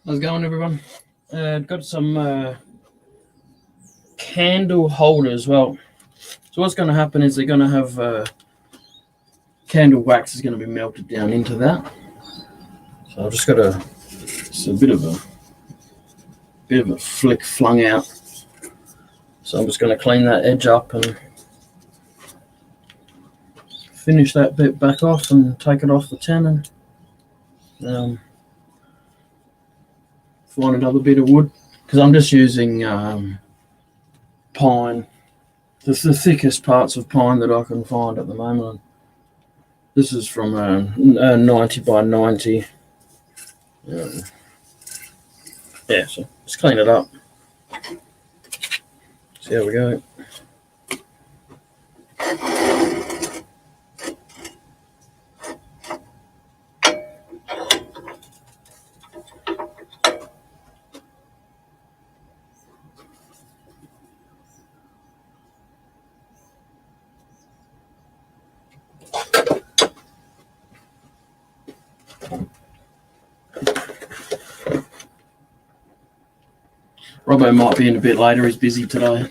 How's it going, everyone? Got some candle holders. Well, so what's going to happen is they're going to have candle wax is going to be melted down into that. So I've just got it's a bit of a flick flung out. So I'm just going to clean that edge up and finish that bit back off and take it off the tin and find another bit of wood, because I'm just using pine. The thickest parts of pine that I can find at the moment. This is from a 90 by 90. Yeah, so let's clean it up. See how we go. Robbo might be in a bit later, he's busy today.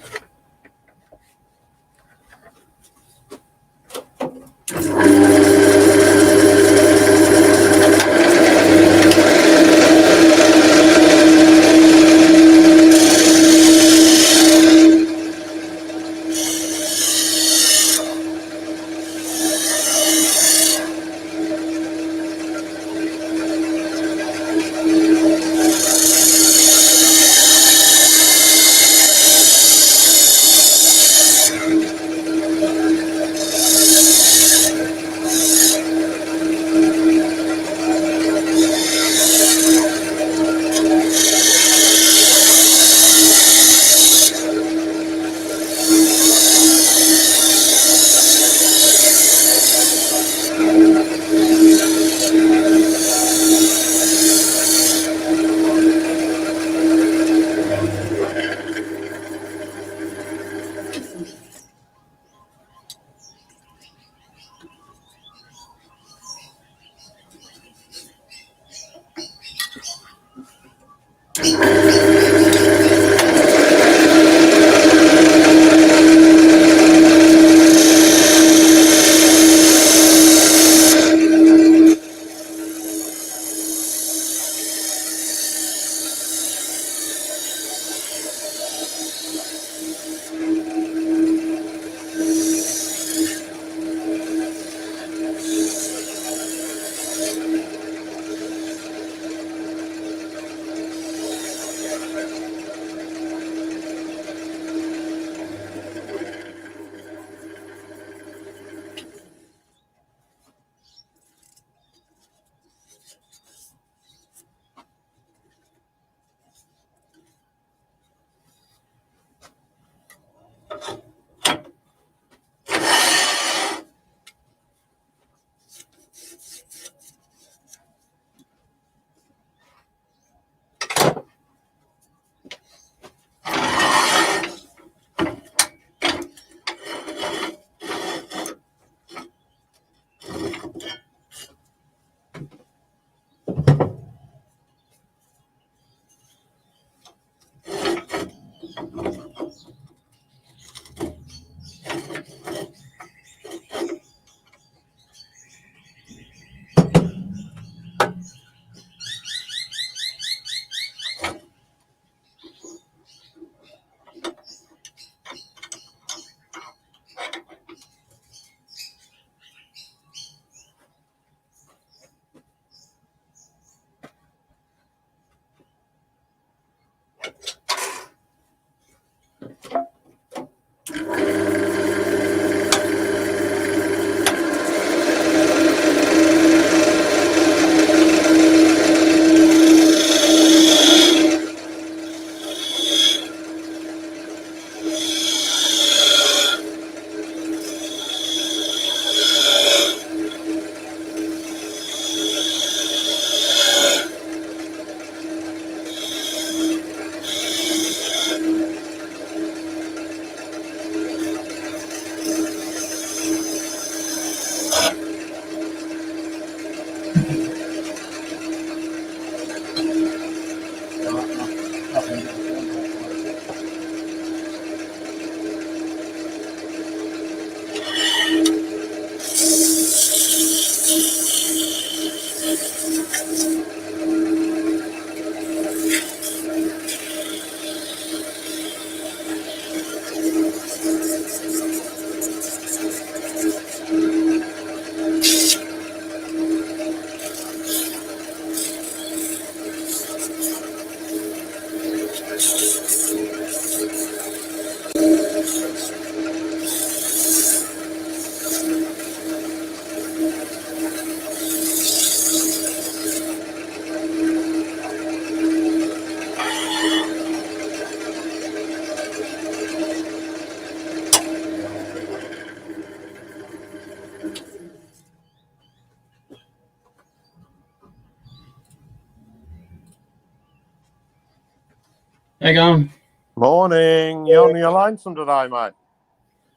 you going? Morning. You on your lonesome today, mate?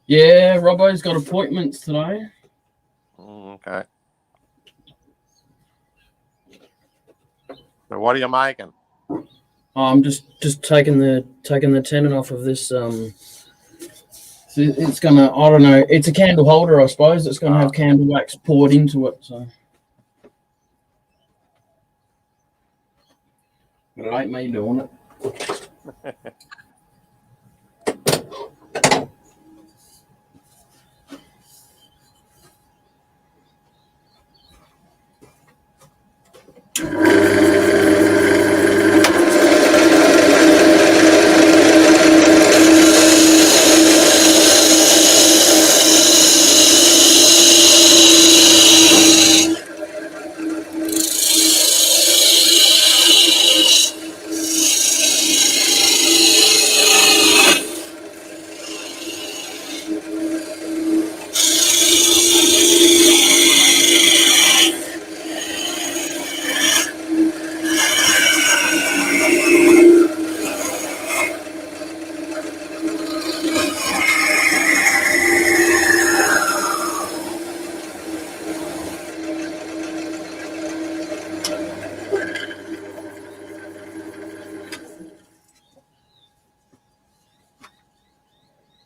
Yeah, Robbo's got appointments today. Okay. So what are you making? I'm just taking the tenon off of this. It's gonna, I don't know. It's a candle holder, I suppose. It's gonna have candle wax poured into it. So it ain't me doing it.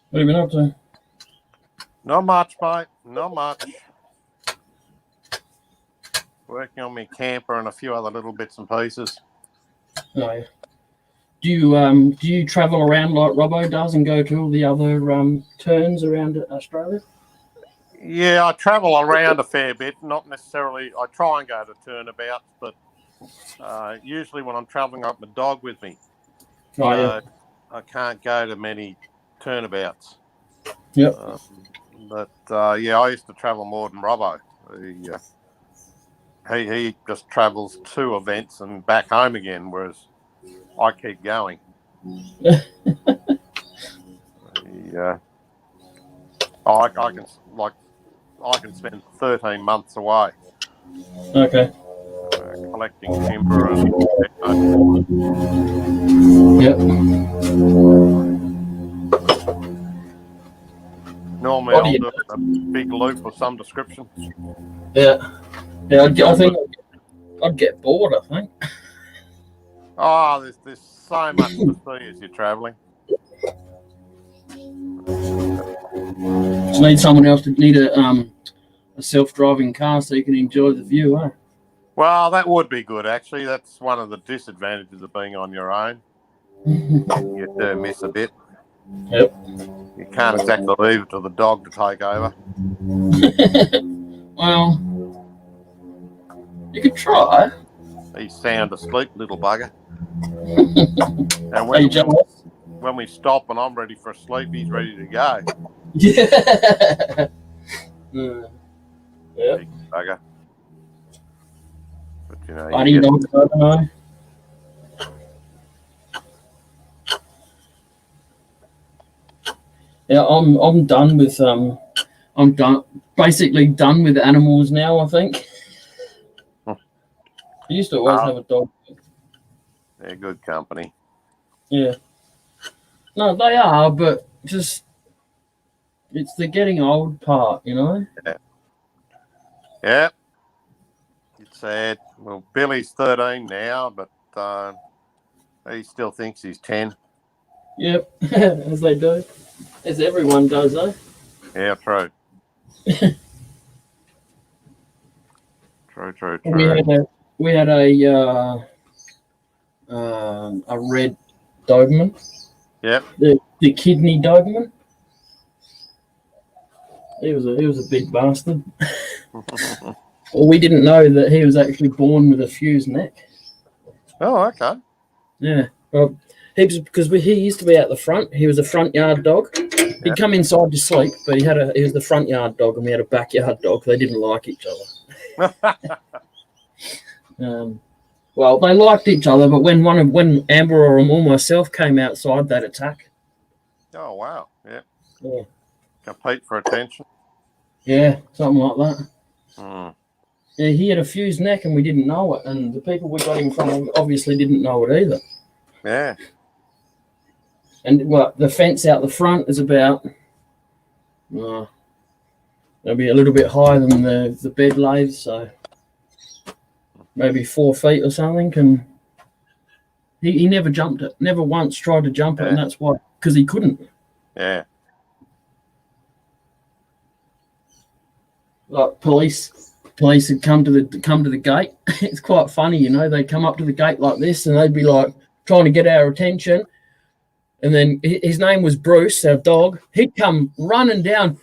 What have you been up to? Not much, mate. Not much. Working on my camper and a few other little bits and pieces. Oh, yeah. Do you travel around like Robbo does and go to all the other turns around Australia? Yeah, I travel around a fair bit. Not necessarily. I try and go to turnabouts, but usually when I'm traveling, I've got my dog with me. Oh, yeah. I can't go to many turnabouts. Yep. But yeah, I used to travel more than Robbo. He just travels 2 events and back home again, whereas I keep going. I can spend 13 months away. Okay. Collecting timber and Yep. normally I'll do a big loop of some description. Yeah. Yeah, I think I'd get bored, I think. Oh, there's so much to see as you're travelling. Just need someone else to need a self-driving car so you can enjoy the view, eh? Well, that would be good, actually. That's one of the disadvantages of being on your own. You do miss a bit. Yep. You can't exactly leave it to the dog to take over. Well, you could try. He's sound asleep, little bugger. And Are you jealous? when we stop and I'm ready for a sleep, he's ready to go. Yeah. Yeah. Big bugger. But you know, Fighting dogs, I don't know. Yeah, I'm done with basically done with animals now, I think. I used to always have a dog. They're good company. Yeah. No, they are, but just it's the getting old part, you know? Yeah. It's sad. Well, Billy's 13 now, but he still thinks he's 10. Yep, as they do. As everyone does, though. Yeah, true. True. We had a red Doberman. Yep. The kidney Doberman. He was a big bastard. Well, we didn't know that he was actually born with a fused neck. Oh, okay. Yeah. Well, because he used to be out the front. He was a front yard dog. He'd come inside to sleep, but he was the front yard dog, and we had a backyard dog. They didn't like each other. Well, they liked each other, but when Amber or myself came outside, they'd attack. Oh, wow. Yeah. Yeah. Compete for attention. Yeah, something like that. Mm. Yeah, he had a fused neck, and we didn't know it, and the people we got him from obviously didn't know it either. Yeah. And well, the fence out the front is about it'll be a little bit higher than the bed lathe, so maybe 4 feet or something. And he never jumped it, never once tried to jump it, and that's why, because he couldn't. Yeah. Like police would come to the gate. It's quite funny, you know. They'd come up to the gate like this, and they'd be like trying to get our attention. And then his name was Bruce, our dog. He'd come running down,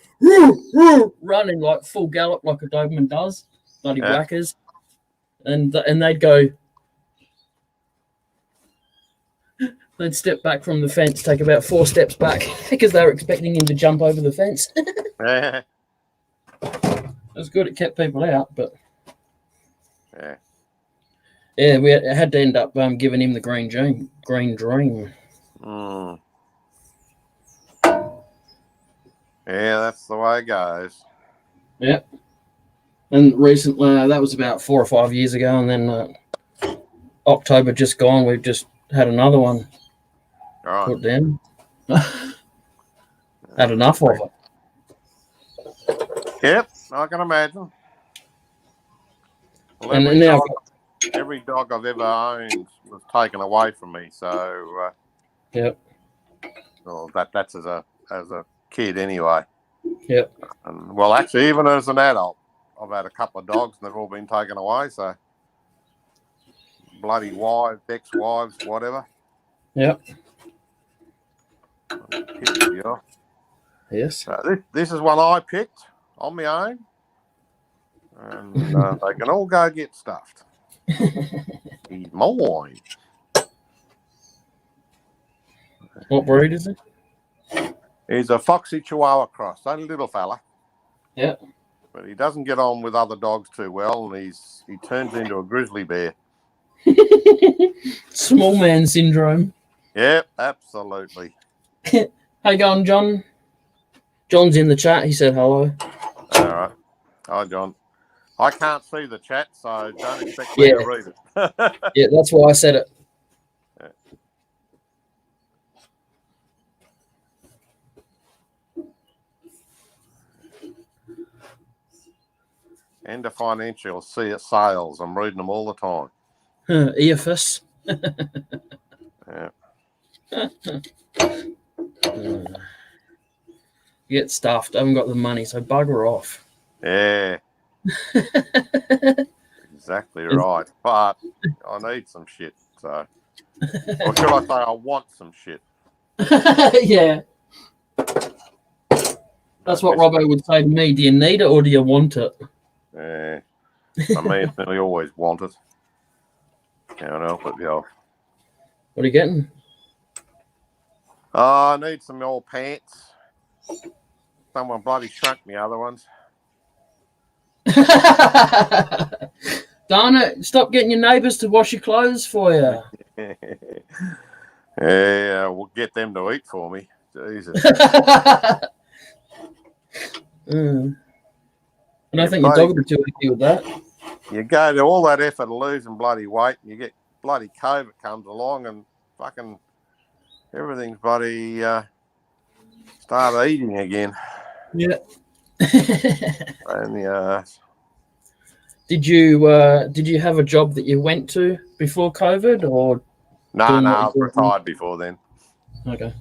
running like full gallop, like a Doberman does, bloody whackers. And they'd go. They'd step back from the fence, take about 4 steps back, because they were expecting him to jump over the fence. Yeah. It was good. It kept people out, but yeah, we had to end up giving him the green dream. Mm. Yeah, that's the way it goes. Yeah. And recently, that was about 4 or 5 years ago, and then October just gone, we've just had another one put down. Had enough of it. Yep, I can imagine. Well, And now, every dog I've ever owned was taken away from me. So, yep. Well, that's as a kid anyway. Yep. And, well, actually, even as an adult, I've had a couple of dogs and they've all been taken away. So, bloody wives, ex-wives, whatever. Yep. Yes. So this is one I picked on my own, and they can all go get stuffed. He's mine. What breed is he? He's a Foxy Chihuahua cross, only little fella. Yeah. But he doesn't get on with other dogs too well, and he turns into a grizzly bear. Small man syndrome. Yep, absolutely. How you going, John? John's in the chat. He said hello. All right. Hi, John. I can't see the chat, so don't expect me to read it. Yeah, that's why I said it. Yeah. End of financial sales. I'm reading them all the time. EFS. Yeah. Get stuffed. I haven't got the money, so bugger off. Yeah. Exactly right. But I need some shit. So, or should I say, I want some shit? Yeah. That's what Robbo would say to me. Do you need it or do you want it? Yeah. I mean, nearly always want it. Can't help it, yo. What are you getting? Oh, I need some old pants. Someone bloody shrunk me other ones. Darn it. Stop getting your neighbours to wash your clothes for you. Yeah, we'll get them to eat for me. Jesus. And I think your dog would be too happy with that. You go to all that effort of losing bloody weight, and you get bloody COVID comes along, and fucking everything's bloody start eating again. Yeah. And Did you have a job that you went to before COVID, or? No, I was retired before then. Okay.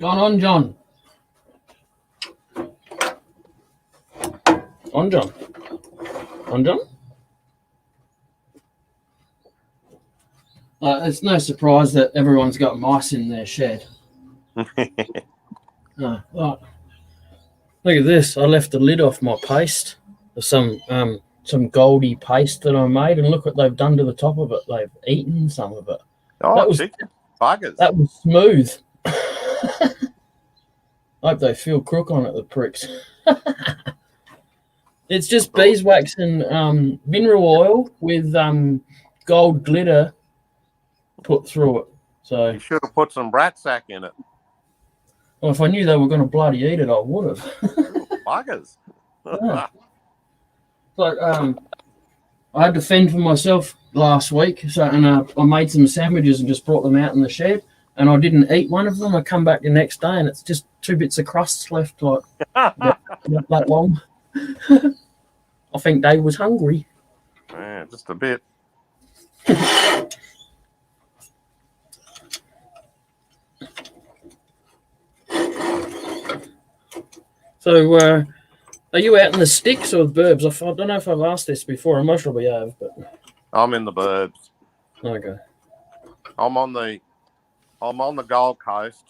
On, John. On, John. On, John. It's no surprise that everyone's got mice in their shed. Look at this. I left the lid off my paste. There's some goldy paste that I made, and look what they've done to the top of it. They've eaten some of it. Oh, chicken buggers. That was smooth. Hope they feel crook on it, the pricks. It's just beeswax and mineral oil with gold glitter put through it. So You should have put some brat sack in it. well, if I knew they were going to bloody eat it, I would have. Buggers. Yeah. But I had to fend for myself last week, so and I made some sandwiches and just brought them out in the shed, and I didn't eat one of them. I come back the next day, and it's just 2 bits of crusts left, like not that long. I think Dave was hungry. Yeah, just a bit. So, are you out in the sticks or the burbs? I don't know if I've asked this before. I most probably have, but I'm in the burbs. okay. I'm on the Gold Coast,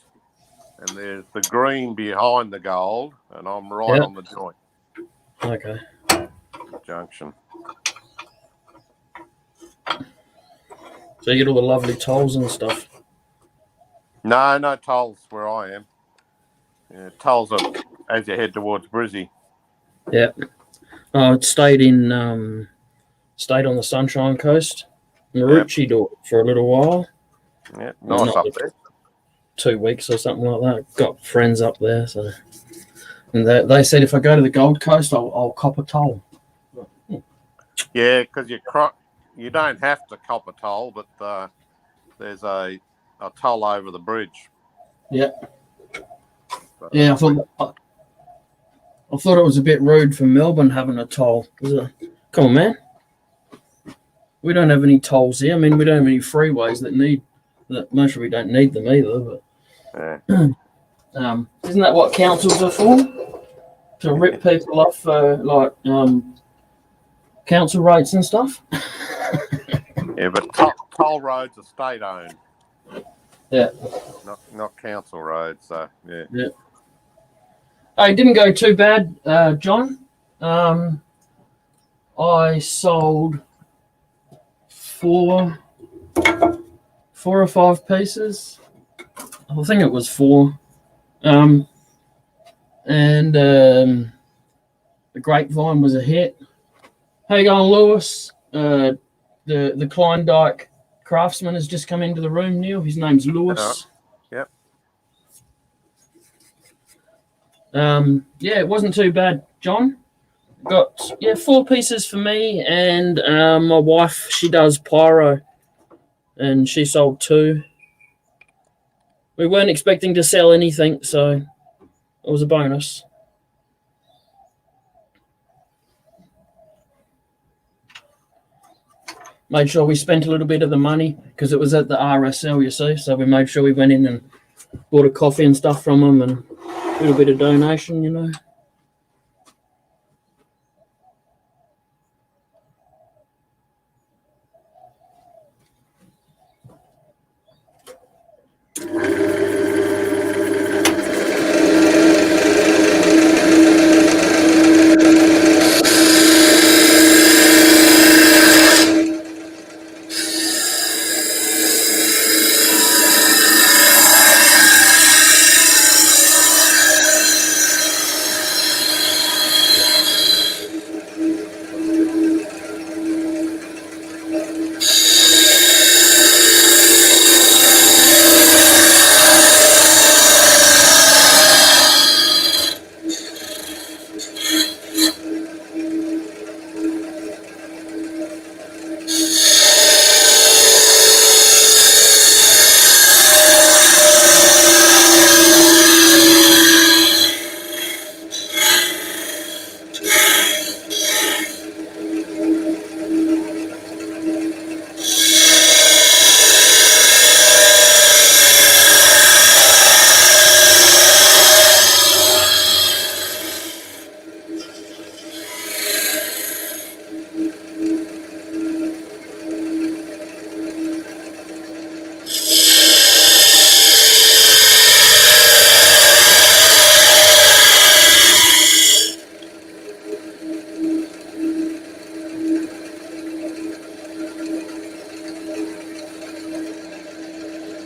and there's the green behind the gold, and I'm right on the joint Okay. junction. So you get all the lovely tolls and stuff. No tolls where I am. Yeah, tolls are as you head towards Brizzy. Yeah. I stayed on the Sunshine Coast, Maroochydore for a little while. Yeah, nice up there. 2 weeks or something like that. Got friends up there, so and they said if I go to the Gold Coast, I'll cop a toll. Yeah, because you don't have to cop a toll, but there's a toll over the bridge. Yeah. But, Yeah, I thought it was a bit rude for Melbourne having a toll. Come on, man. We don't have any tolls here. I mean, we don't have any freeways that most of we don't need them either. But yeah. Isn't that what councils are for? To rip people off like council rates and stuff? Yeah, but toll roads are state owned. Yeah. Not council roads, so yeah. Yeah. It didn't go too bad, John. I sold four or five pieces. I think it was 4. And the Grapevine was a hit. How you going, Lewis? The Klondike craftsman has just come into the room, Neil. His name's Lewis. Yep. Yeah, it wasn't too bad, John. Got 4 pieces for me, and my wife, she does pyro, and she sold 2. We weren't expecting to sell anything, so it was a bonus. Made sure we spent a little bit of the money because it was at the RSL, you see. So we made sure we went in and bought a coffee and stuff from them and a little bit of donation, you know.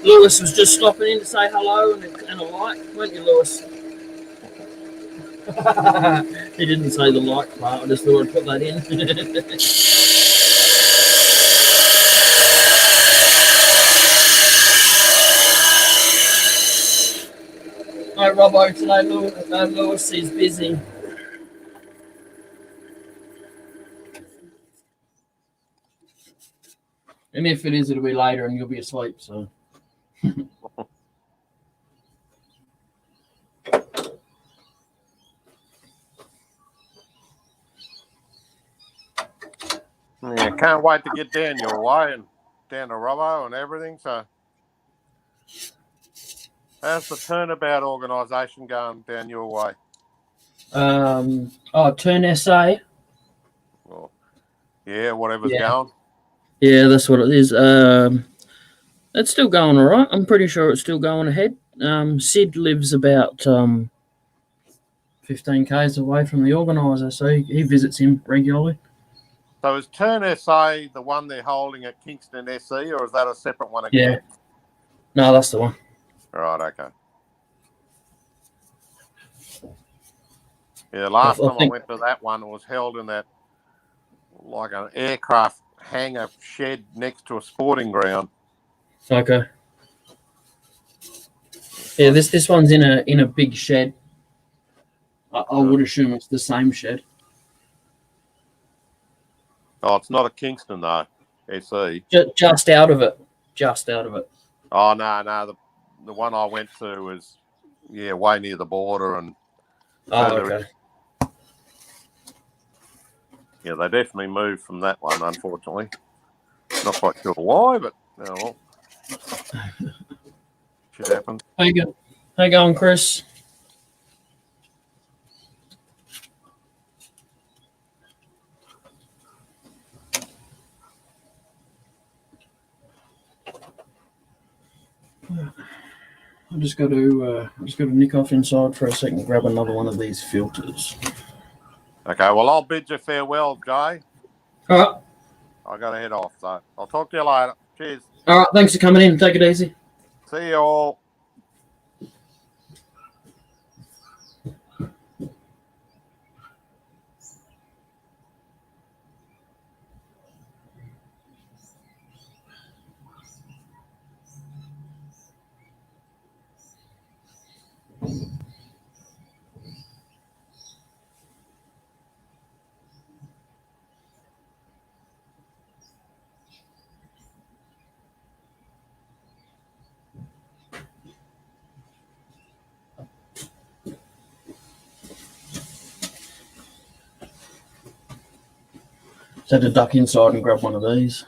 Lewis was just stopping in to say hello and a like, weren't you, Lewis? He didn't say the like part, I just thought I'd put that in. All right, Robbo, today Lewis is busy. And if it is, it'll be later and you'll be asleep, so. Yeah, can't wait to get down your way and down to Robbo and everything. So, how's the Turnabout organisation going down your way? Turn SA. Well, yeah, whatever's going. Yeah, that's what it is. It's still going all right. I'm pretty sure it's still going ahead. Sid lives about 15 k's away from the organiser, so he visits him regularly. So is Turn SA the one they're holding at Kingston SE, or is that a separate one again? Yeah. No, that's the one. Right, okay. Yeah, last time I went to that one, it was held in that, like an aircraft hangar shed next to a sporting ground. Okay. Yeah, this one's in a big shed. I would assume it's the same shed. Oh, it's not a Kingston though, SE. Just out of it. Just out of it. Oh no, the one I went to was way near the border and. Oh, okay. Yeah, they definitely moved from that one, unfortunately. Not quite sure why, but oh well. Shit happens. How you going, Chris? I just got to nick off inside for a second and grab another one of these filters. Okay, well I'll bid you farewell, Jay. All right. I got to head off, so I'll talk to you later. Cheers. All right. Thanks for coming in. Take it easy. See you all. Just had to duck inside and grab one of these.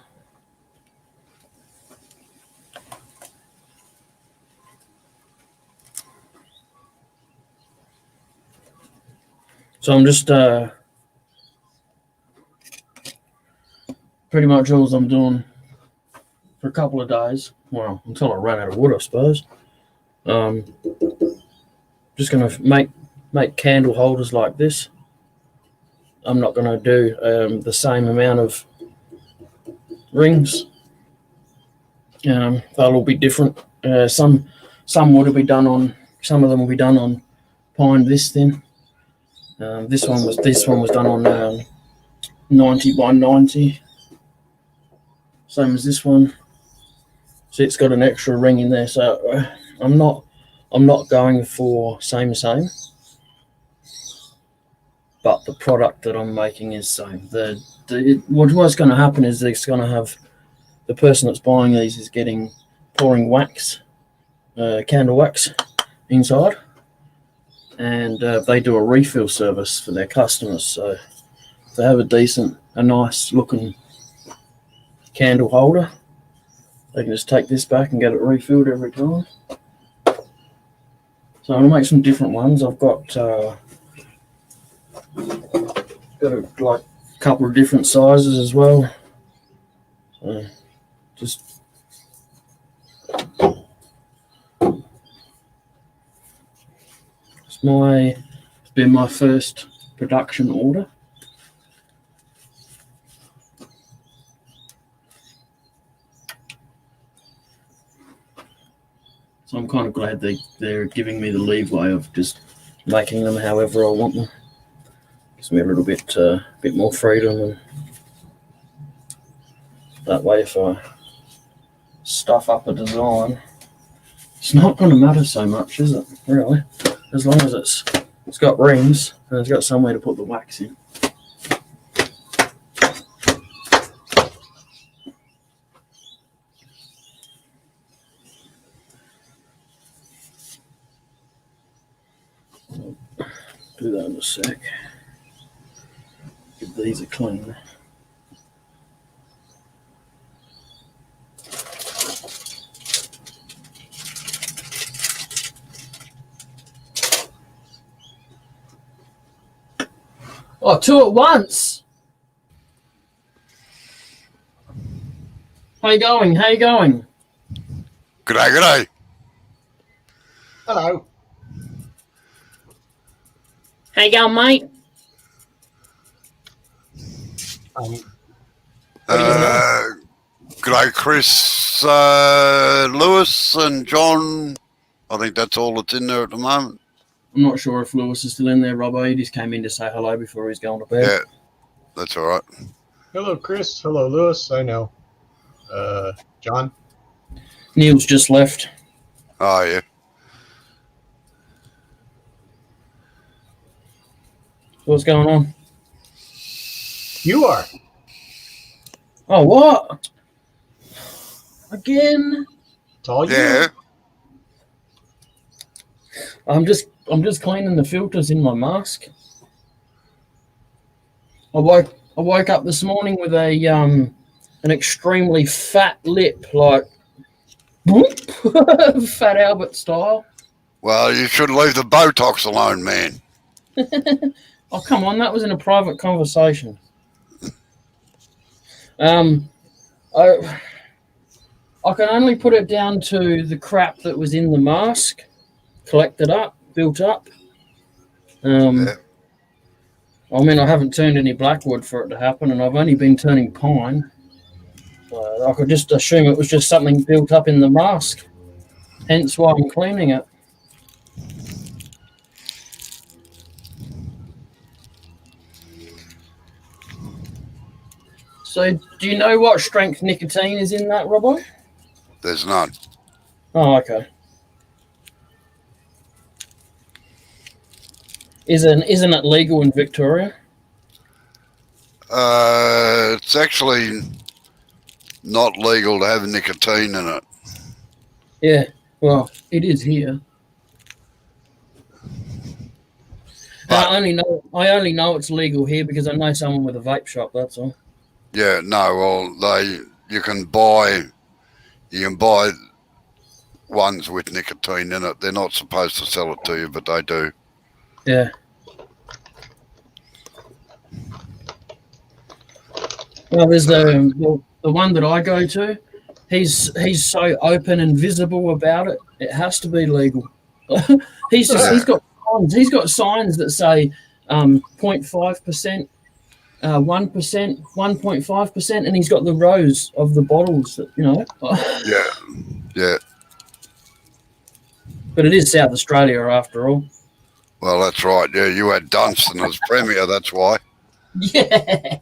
So I'm just pretty much all I'm doing for a couple of days. Well, until I run out of wood, I suppose. Just gonna make candle holders like this. I'm not going to do the same amount of rings. They'll all be different. Some would be done on. Some of them will be done on pine this thin. This one was done on 90 by 90. Same as this one. See, it's got an extra ring in there. So I'm not going for same. But the product that I'm making is same. What's going to happen is it's going to have the person that's buying these is pouring wax, candle wax inside, and they do a refill service for their customers. So if they have a nice looking candle holder, they can just take this back and get it refilled every time. So I'm going to make some different ones. I've got a couple of different sizes as well. So just been my first production order. So I'm kind of glad they're giving me the leeway of just making them however I want them. Gives me a little bit more freedom, and that way if I stuff up a design, it's not going to matter so much, is it? Really, as long as it's got rings and it's got somewhere to put the wax in. Do that in a sec. Give these a clean. Oh, two at once. How you going? How you going? G'day, g'day. Hello. How you going, mate? G'day, Chris, Lewis, and John. I think that's all that's in there at the moment. I'm not sure if Lewis is still in there, Robbo. He just came in to say hello before he's going to bed. Yeah, that's all right. Hello, Chris. Hello, Lewis. I know. John. Neil's just left. Oh, yeah. What's going on? You are. Oh, what? Again? It's all you. Yeah. I'm just cleaning the filters in my mask. I woke up this morning with an extremely fat lip, like whoop, Fat Albert style. Well, you should leave the Botox alone, man. Oh, come on, that was in a private conversation. I can only put it down to the crap that was in the mask, collected up, built up. Yeah. I mean, I haven't turned any blackwood for it to happen, and I've only been turning pine. So I could just assume it was just something built up in the mask, hence why I'm cleaning it. So, do you know what strength nicotine is in that, Robbo? There's none. Oh, okay. Isn't it legal in Victoria? It's actually not legal to have nicotine in it. Yeah, well, it is here. But, I only know it's legal here because I know someone with a vape shop. That's all. yeah, no. Well, you can buy ones with nicotine in it. They're not supposed to sell it to you, but they do. Yeah. Well, there's the one that I go to. He's so open and visible about it. It has to be legal. He's got signs that say 0.5%, 1%, 1.5%, and he's got the rows of the bottles that, you know. Yeah. But it is South Australia after all. Well, that's right. Yeah, you had Dunstan as premier. That's why. Yeah.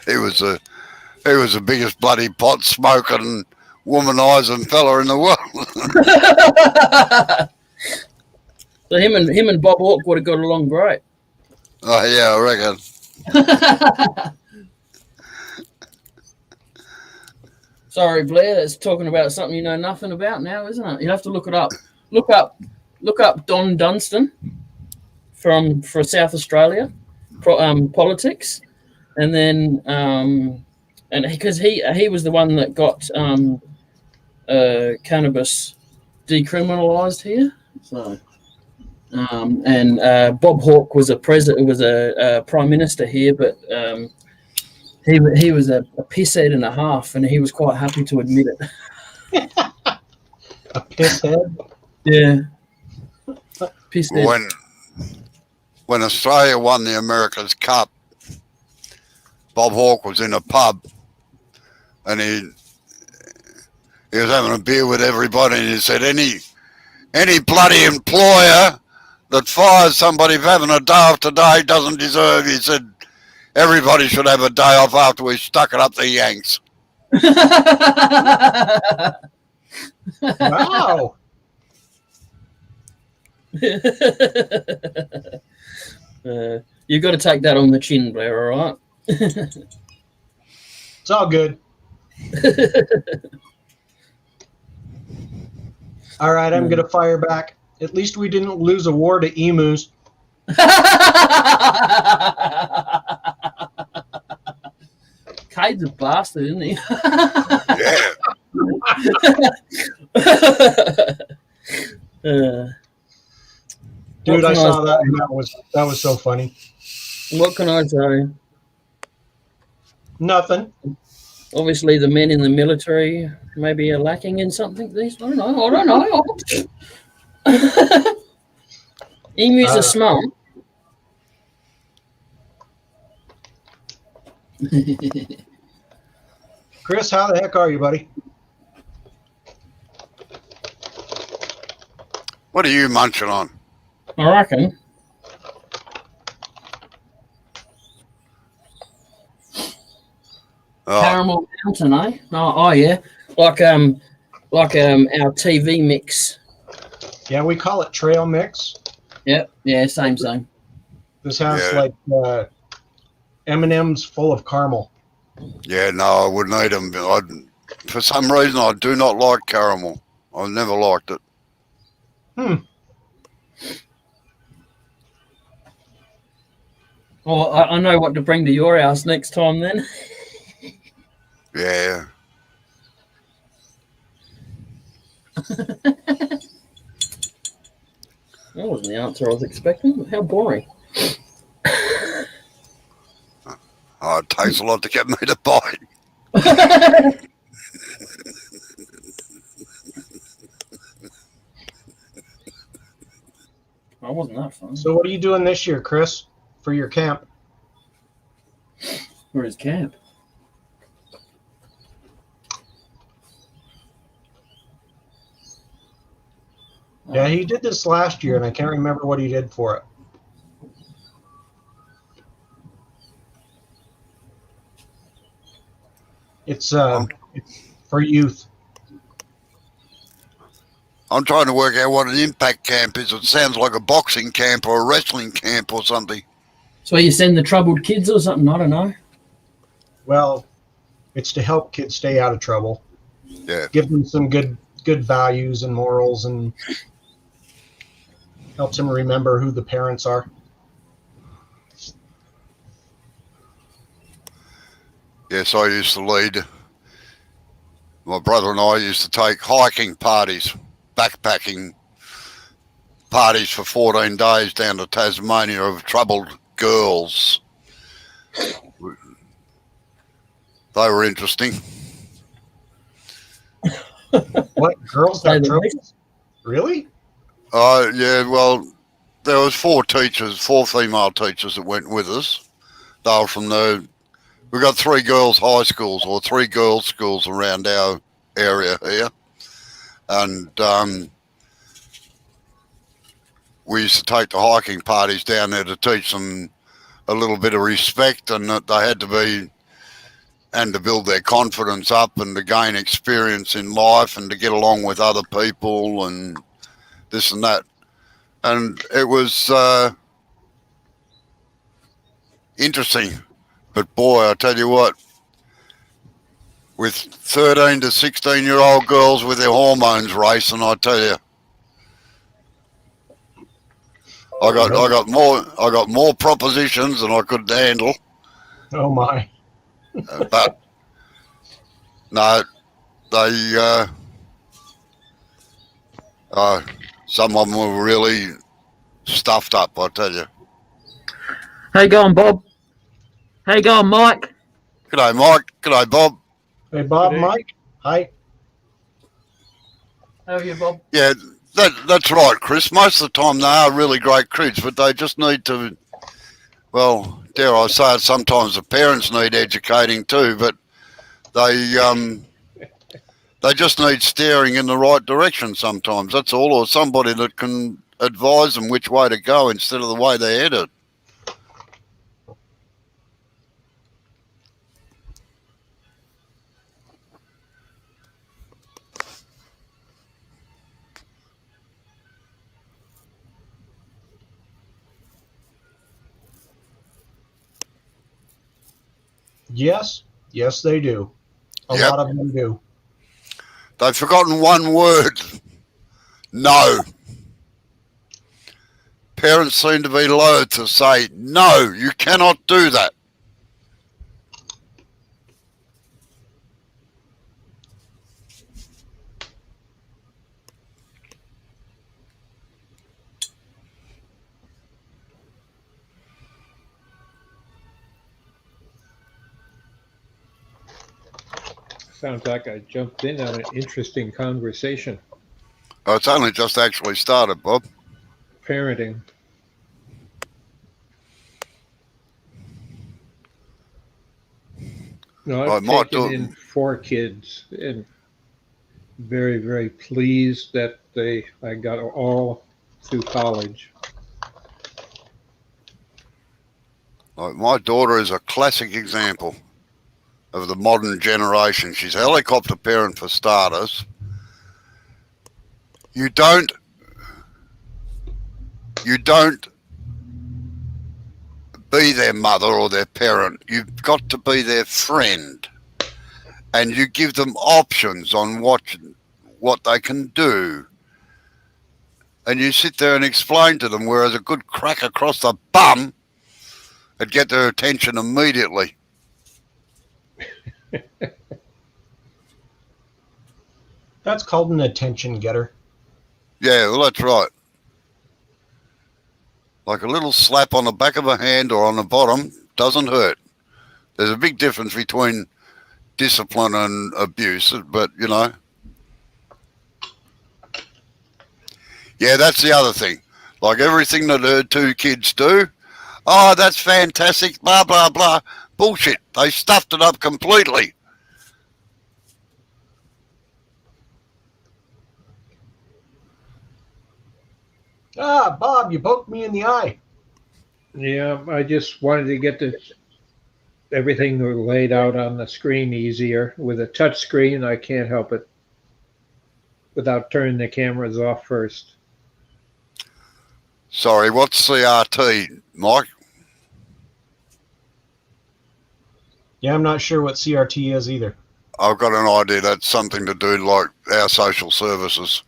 He was the biggest bloody pot smoking, womanizing fella in the world. So him and Bob Hawke would have got along great. Oh yeah, I reckon. Sorry, Blair, that's talking about something you know nothing about now, isn't it? You have to look it up. Look up Don Dunstan for South Australia politics, and then and because he was the one that got cannabis decriminalised here. So and Bob Hawke was a prime minister here, but he was a pisshead and a half, and he was quite happy to admit it. A pisshead? Yeah. Pissed off. When Australia won the America's Cup, Bob Hawke was in a pub and he was having a beer with everybody, and he said, any bloody employer that fires somebody for having a day off today doesn't deserve, he said, everybody should have a day off after we stuck it up the Yanks. Wow. You got to take that on the chin, Blair, all right? It's all good. All right, I'm going to fire back. At least we didn't lose a war to emus. Cade's a bastard, isn't he? Yeah. Dude, I saw that, and that was so funny. What can I say? Nothing. Obviously, the men in the military maybe are lacking in something. These, I don't know. Emus are smart. Chris, how the heck are you, buddy? What are you munching on? I reckon. Oh, Caramel Mountain, eh? Oh yeah, like our TV mix. Yeah, we call it trail mix. Yep, yeah, same. This has Yeah. like M&M's full of caramel. yeah, no, I wouldn't eat them. For some reason, I do not like caramel. I've never liked it. Well, I know what to bring to your house next time then. Yeah. That wasn't the answer I was expecting. How boring. Oh, it takes a lot to get me to bite. That wasn't that fun. So what are you doing this year, Chris, for your camp? Where is camp? Yeah, he did this last year, and I can't remember what he did for it. It's for youth. I'm trying to work out what an impact camp is. It sounds like a boxing camp or a wrestling camp or something. So you send the troubled kids or something? I don't know. Well, it's to help kids stay out of trouble. Yeah. Give them some good values and morals, and helps them remember who the parents are. Yes, I used to lead. My brother and I used to take hiking parties, backpacking parties for 14 days down to Tasmania of troubled girls. They were interesting. What, girls got troubles? Really? Yeah, well, there was four female teachers that went with us. They were from we got three girls' high schools or three girls' schools around our area here. And we used to take the hiking parties down there to teach them a little bit of respect, and that they had to be, and to build their confidence up and to gain experience in life and to get along with other people and this and that. And it was interesting. But boy, I tell you what, with 13 to 16-year-old girls with their hormones racing, I tell you, I got more propositions than I could handle. Oh my! But no, they some of them were really stuffed up, I tell you. How you going, Bob? How you going, Mike? G'day, Mike. G'day, Bob. Hey, Bob, Good day. Mike. Hi. How are you, Bob? Yeah, That's right, Chris. Most of the time they are really great kids, but they just need to, well, dare I say it, sometimes the parents need educating too, but they just need steering in the right direction sometimes, that's all, or somebody that can advise them which way to go instead of the way they're headed. Yes, yes, they do. A Yep. lot of them do. They've forgotten one word. No. Parents seem to be loath to say, no, you cannot do that. Sounds like I jumped in on an interesting conversation. Oh, it's only just actually started, Bob. Parenting. No, I I've might taken do- in 4 kids and very, very pleased that I got all through college. Like, my daughter is a classic example of the modern generation. She's a helicopter parent for starters. You don't be their mother or their parent. You've got to be their friend, and you give them options on what they can do. And you sit there and explain to them, whereas a good crack across the bum would get their attention immediately. That's called an attention getter. Yeah, well, that's right. Like a little slap on the back of a hand or on the bottom doesn't hurt. There's a big difference between discipline and abuse, but, you know. Yeah, that's the other thing. Like everything that her 2 kids do, oh, that's fantastic, blah, blah, blah. Bullshit. They stuffed it up completely. Ah, Bob, you poked me in the eye. Yeah, I just wanted to get everything laid out on the screen easier. With a touch screen, I can't help it without turning the cameras off first. Sorry, what's CRT, Mike? Yeah, I'm not sure what CRT is either. I've got an idea that's something to do like our social services.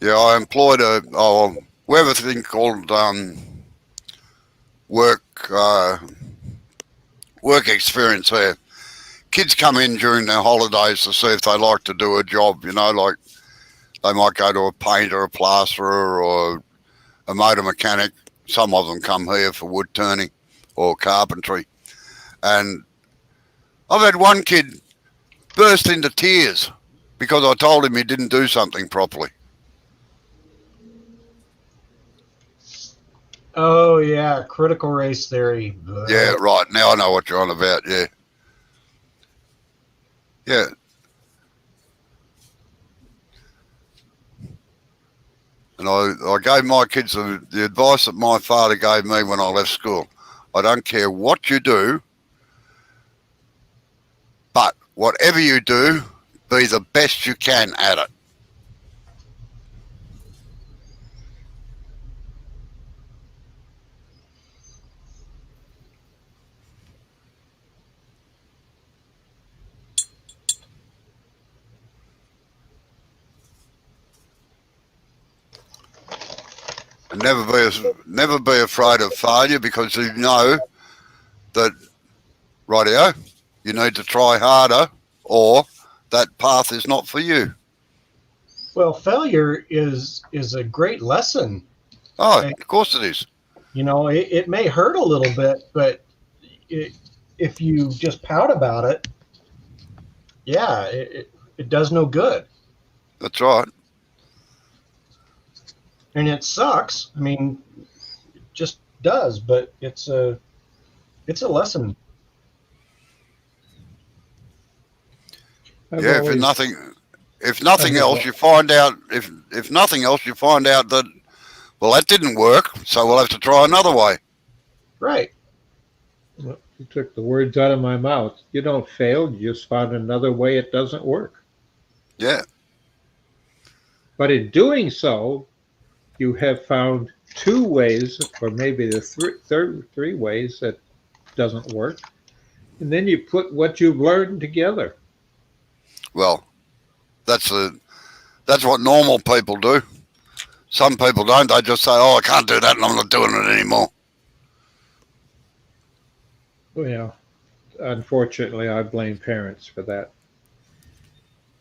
Yeah, I employed we have a thing called work experience here. Kids come in during their holidays to see if they like to do a job, you know, like they might go to a painter, a plasterer, or a motor mechanic. Some of them come here for wood turning or carpentry. And I've had one kid burst into tears because I told him he didn't do something properly. Oh, yeah, critical race theory. Yeah, right. Now I know what you're on about. Yeah. Yeah. And I gave my kids the advice that my father gave me when I left school. I don't care what you do, but whatever you do, be the best you can at it. And never be afraid of failure, because you know that, rightio, you need to try harder, or that path is not for you. Well, failure is a great lesson. Oh, Hey, of course it is. you know, it may hurt a little bit, but it, if you just pout about it, yeah, it does no good. That's right. And it sucks. I mean, it just does, but it's a lesson. I've Yeah, always, if I nothing have, else, you find out if nothing else, you find out that well that didn't work, so we'll have to try another way. Right. well, you took the words out of my mouth. You don't fail, you just found another way it doesn't work. Yeah, But in doing so, you have found two ways, or maybe the three ways that doesn't work. And then you put what you've learned together. well, that's the that's what normal people do. Some people don't. They just say, "Oh, I can't do that, and I'm not doing it anymore." Well, unfortunately, I blame parents for that.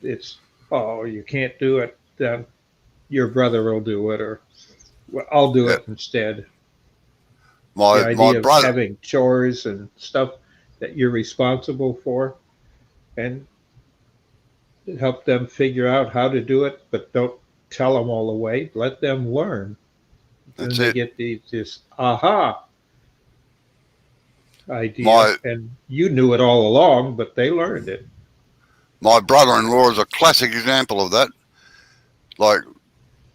It's, oh, you can't do it, then your brother will do it, or well, I'll do Yeah. it instead. The My idea of brother, having chores and stuff that you're responsible for, and help them figure out how to do it, but don't tell them all the way. Let them learn. Then that's they it. get this aha idea, My and you knew it all along, but they learned it. my brother-in-law is a classic example of that. Like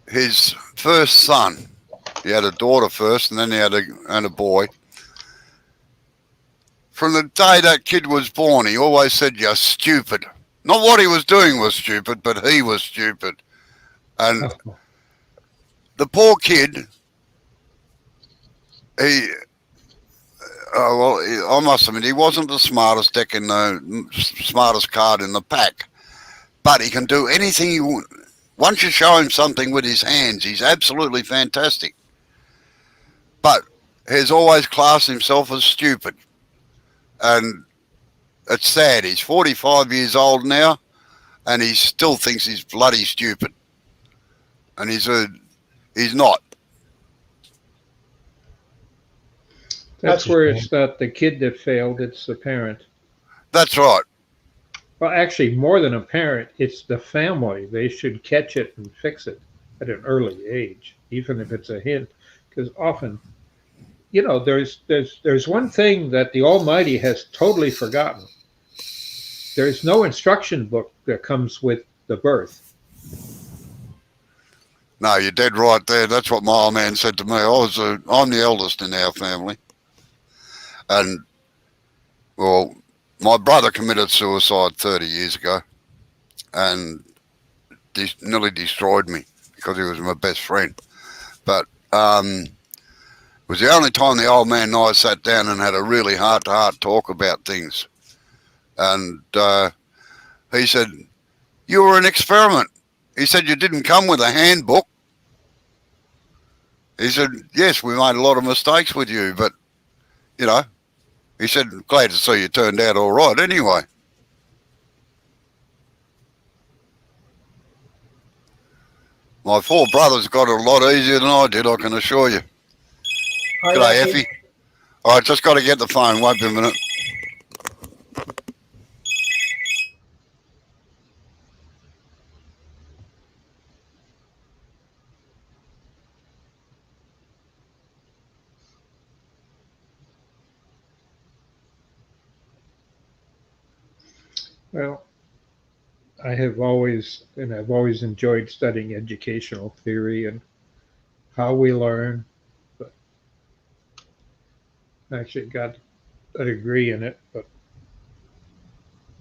his first son, he had a daughter first, and then he had a boy. From the day that kid was born, he always said, "You're stupid." Not what he was doing was stupid, but he was stupid. And Oh, the poor kid, he, I must admit, he wasn't the smartest deck in the smartest card in the pack, but he can do anything you want. Once you show him something with his hands, he's absolutely fantastic. But he's always classed himself as stupid. And it's sad. He's 45 years old now, and he still thinks he's bloody stupid. And he's not. that's That's a where shame. it's not the kid that failed, it's the parent. That's right. Well, actually, more than a parent, it's the family. They should catch it and fix it at an early age, even if it's a hint. Because often, there's one thing that the Almighty has totally forgotten. There's no instruction book that comes with the birth. No, you're dead right there. That's what my old man said to me. I'm the eldest in our family, and well, my brother committed suicide 30 years ago, and nearly destroyed me because he was my best friend. But it was the only time the old man and I sat down and had a really heart-to-heart talk about things. And he said, "You were an experiment." He said, "You didn't come with a handbook." He said, "Yes, we made a lot of mistakes with you, but, you know," he said, "glad to see you turned out all right anyway." My four brothers got it a lot easier than I did, I can assure you. Hi, G'day, Effie. Effie. All right, just got to get the phone. Wait a minute. Well, I've always enjoyed studying educational theory and how we learn. But I actually got a degree in it. But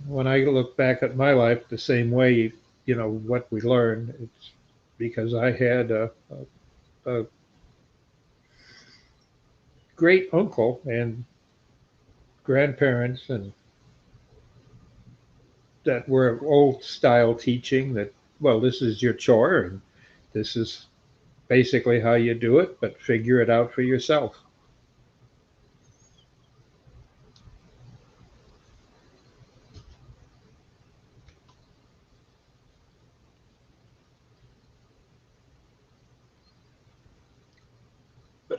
when I look back at my life the same way, what we learn, it's because I had a great uncle and grandparents and that were old style teaching that, well, this is your chore and this is basically how you do it, but figure it out for yourself.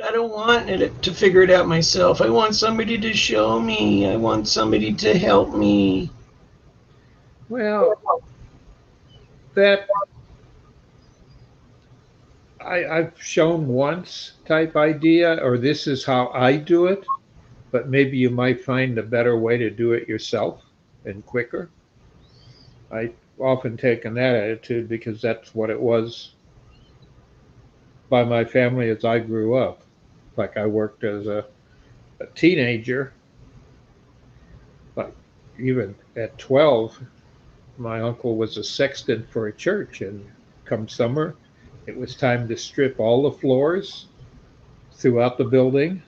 I don't want it to figure it out myself. I want somebody to show me. I want somebody to help me. Well, that I've shown once type idea, or this is how I do it, but maybe you might find a better way to do it yourself and quicker. I often taken that attitude because that's what it was by my family as I grew up. Like I worked as a teenager, like even at 12, my uncle was a sexton for a church, and come summer, it was time to strip all the floors throughout the building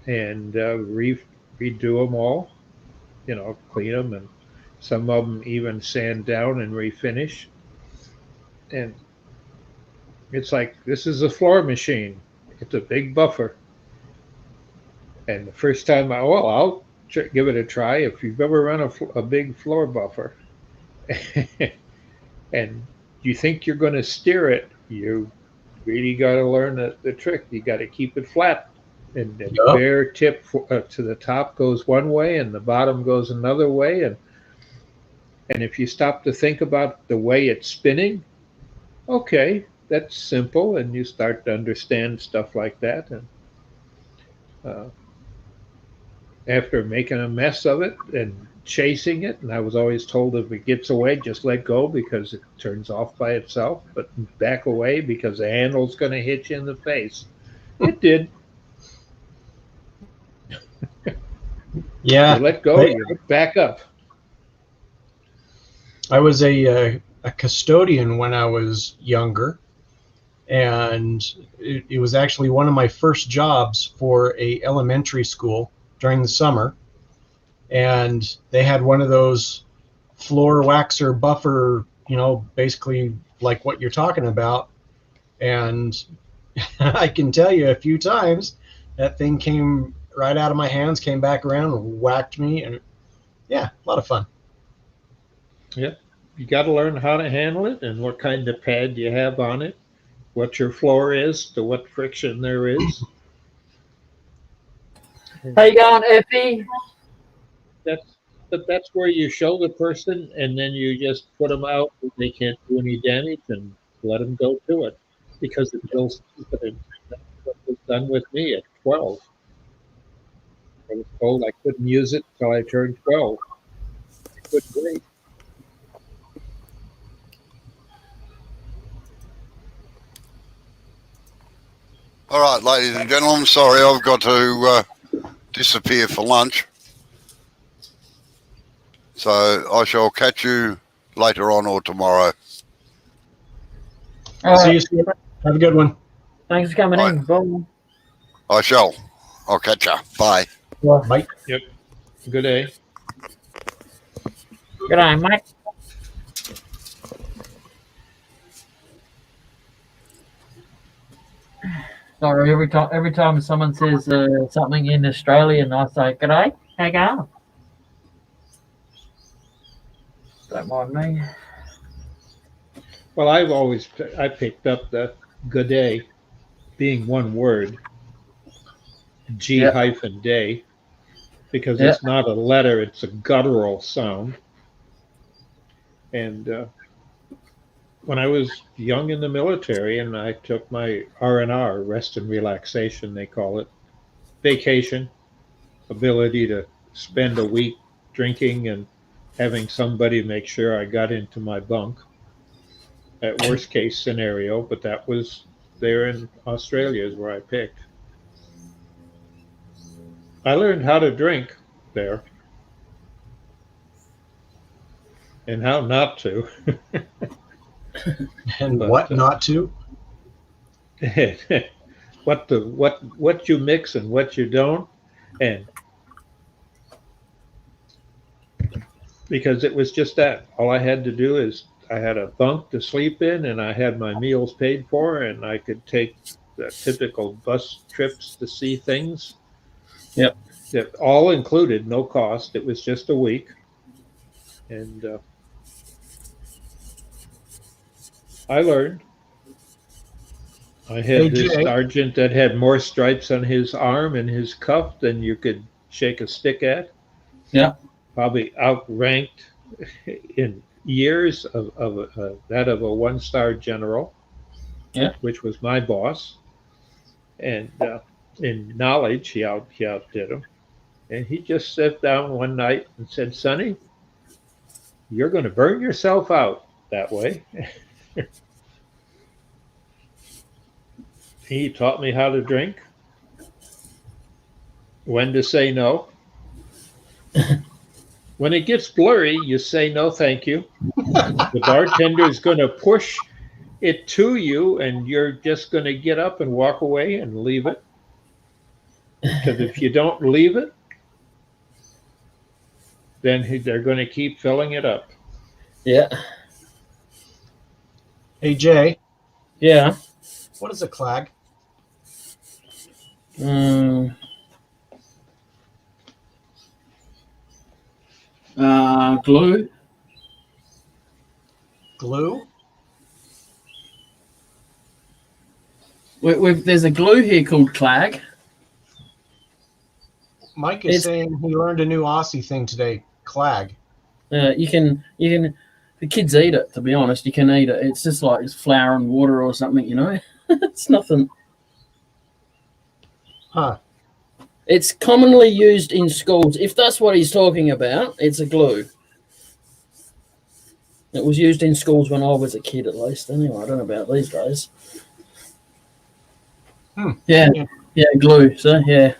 and redo them all, clean them, and some of them even sand down and refinish. And it's like, this is a floor machine. It's a big buffer. And the first time I'll give it a try. If you've ever run a big floor buffer and you think you're going to steer it, you really got to learn the trick. You got to keep it flat. And the bare tip to the top goes one way and the bottom goes another way. And if you stop to think about the way it's spinning, okay, that's simple. And you start to understand stuff like that. And after making a mess of it and chasing it, and I was always told if it gets away, just let go because it turns off by itself, but back away because the handle's going to hit you in the face. It did. Yeah. You let go, you back up. I was a custodian when I was younger, and it was actually one of my first jobs for a elementary school during the summer. And they had one of those floor waxer buffer, basically like what you're talking about. And I can tell you a few times that thing came right out of my hands, came back around and whacked me. And yeah, a lot of fun. Yep. You got to learn how to handle it and what kind of pad you have on it, what your floor is, to what friction there is. How you going, Effie? That's where you show the person, and then you just put them out where they can't do any damage and let them go to it, because it feels stupid. And that's what was done with me at 12. I was told I couldn't use it until I turned 12. I couldn't wait. All right, ladies and gentlemen, sorry I've got to disappear for lunch. So I shall catch you later on or tomorrow. See you soon. Have a good one. Thanks for coming in. Bye. I shall. I'll catch you. Bye. Bye. Yep. Good day. Good day, mate. Sorry, every time someone says something in Australian, I say, "G'day, how you going?" Don't mind me. Well, I picked up the good day being one word, G-day, because it's not a letter, it's a guttural sound. And when I was young in the military and I took my R&R, rest and relaxation, they call it, vacation, ability to spend a week drinking and having somebody make sure I got into my bunk at worst case scenario, but that was there in Australia is where I picked. I learned how to drink there and how not to. And what not to? what you mix and what you don't, and because it was just that all I had to do is I had a bunk to sleep in and I had my meals paid for and I could take the typical bus trips to see things. Yep. That all included, no cost. It was just a week, and I learned. I Hey, had this Jay. sergeant that had more stripes on his arm and his cuff than you could shake a stick at. Yeah. Probably outranked in years of that of a one-star general. Yeah. Which was my boss. And in knowledge, he outdid him. And he just sat down one night and said, "Sonny, you're going to burn yourself out that way." He taught me how to drink, when to say no. When it gets blurry, you say no, thank you. The bartender is going to push it to you, and you're just going to get up and walk away and leave it. Because if you don't leave it, then they're going to keep filling it up. Yeah. Hey, Jay. Yeah. What is a clag? Glue. Glue? There's a glue here called clag. Mike is It's- saying he learned a new Aussie thing today. Clag. You can the kids eat it. To be honest, you can eat it. It's just like it's flour and water or something. You know, it's nothing. Huh. It's commonly used in schools. If that's what he's talking about, it's a glue. It was used in schools when I was a kid, at least. Anyway, I don't know about these days. Yeah, Yeah. yeah, glue. So yeah,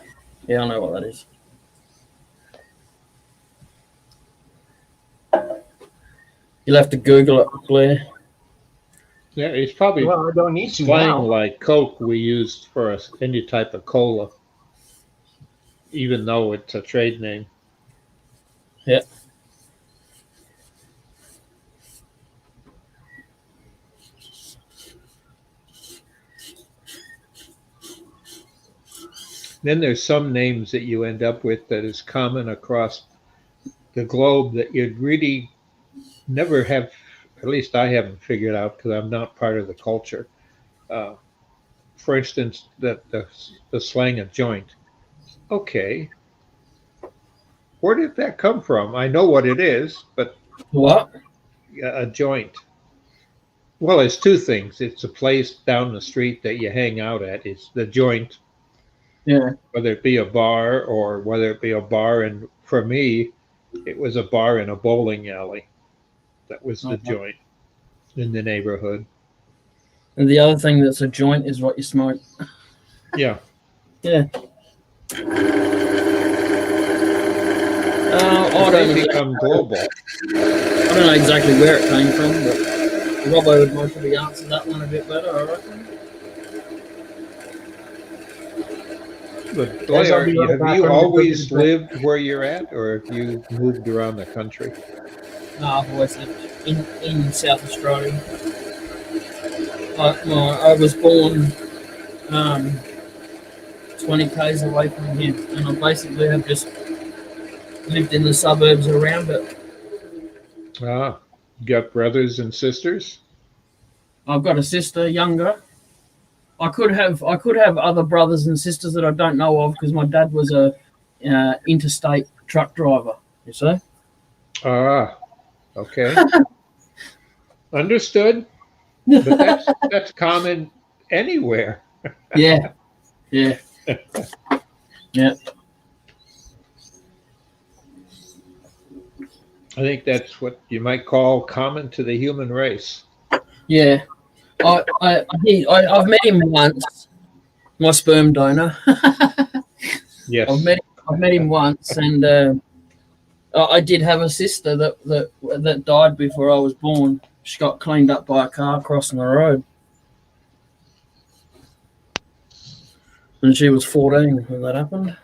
I know what that is. You'll have to Google it, Blair. Yeah, it's probably Well, I don't need to slang now. like Coke we used for any type of cola, even though it's a trade name. Yeah. Then there's some names that you end up with that is common across the globe that you'd really never have, at least I haven't figured out because I'm not part of the culture. For instance, the slang of joint. Okay. Where did that come from? I know what it is, but What? a joint. Well, it's two things. It's a place down the street that you hang out at. It's the joint, Yeah. whether it be a bar or whether it be a bar. And for me, it was a bar in a bowling alley. That was the Okay. joint in the neighborhood. And the other thing that's a joint is what you smoke. Yeah. Yeah. I They don't know. become global. I don't know exactly where it came from, but Robbo would most probably answer that one a bit better, I reckon. But Guys, I'll Blair, be right back. have you I'm gonna go always to the break. lived where you're at, or have you moved around the country? No, I've always lived in South Australia. I was born 20 k's away from here, and I basically have just lived in the suburbs around it. Ah, you got brothers and sisters? I've got a sister, younger. I could have other brothers and sisters that I don't know of because my dad was a interstate truck driver. You see? Ah, okay. Understood. But that's common anywhere. Yeah, yeah, yeah. I think that's what you might call common to the human race. Yeah, I've met him once. My sperm donor. Yes. I've met him once, and I did have a sister that died before I was born. She got cleaned up by a car crossing the road, and she was 14 when that happened.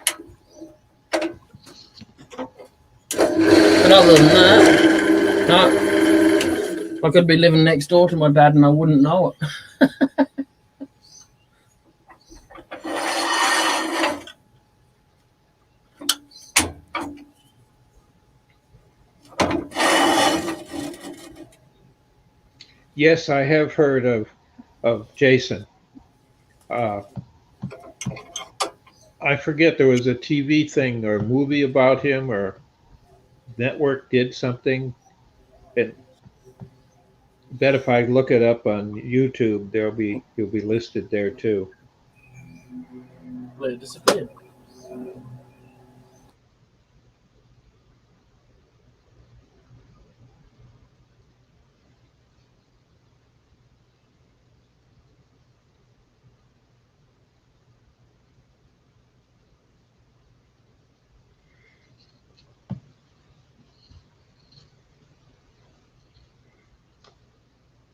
But other than that, no, I could be living next door to my dad and I wouldn't know it. Yes, I have heard of Jason. I forget, there was a TV thing or movie about him, or network did something. And bet if I look it up on YouTube, you'll be listed there too. Well, it disappeared.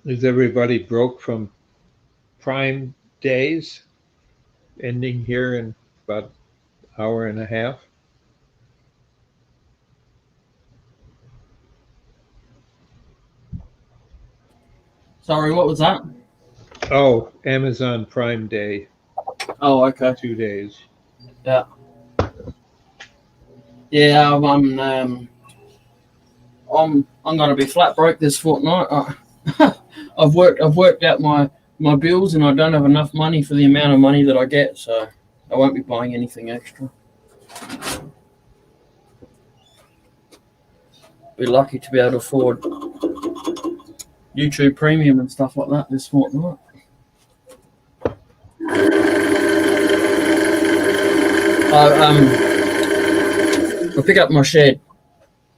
Is everybody broke from Prime days ending here in about an hour and a half? Sorry, what was that? Oh, Amazon Prime Day, Oh, okay. 2 days. Yeah, I'm gonna be flat broke this fortnight. I've worked out my bills, and I don't have enough money for the amount of money that I get, so I won't be buying anything extra. Be lucky to be able to afford YouTube Premium and stuff like that this fortnight. I pick up my shed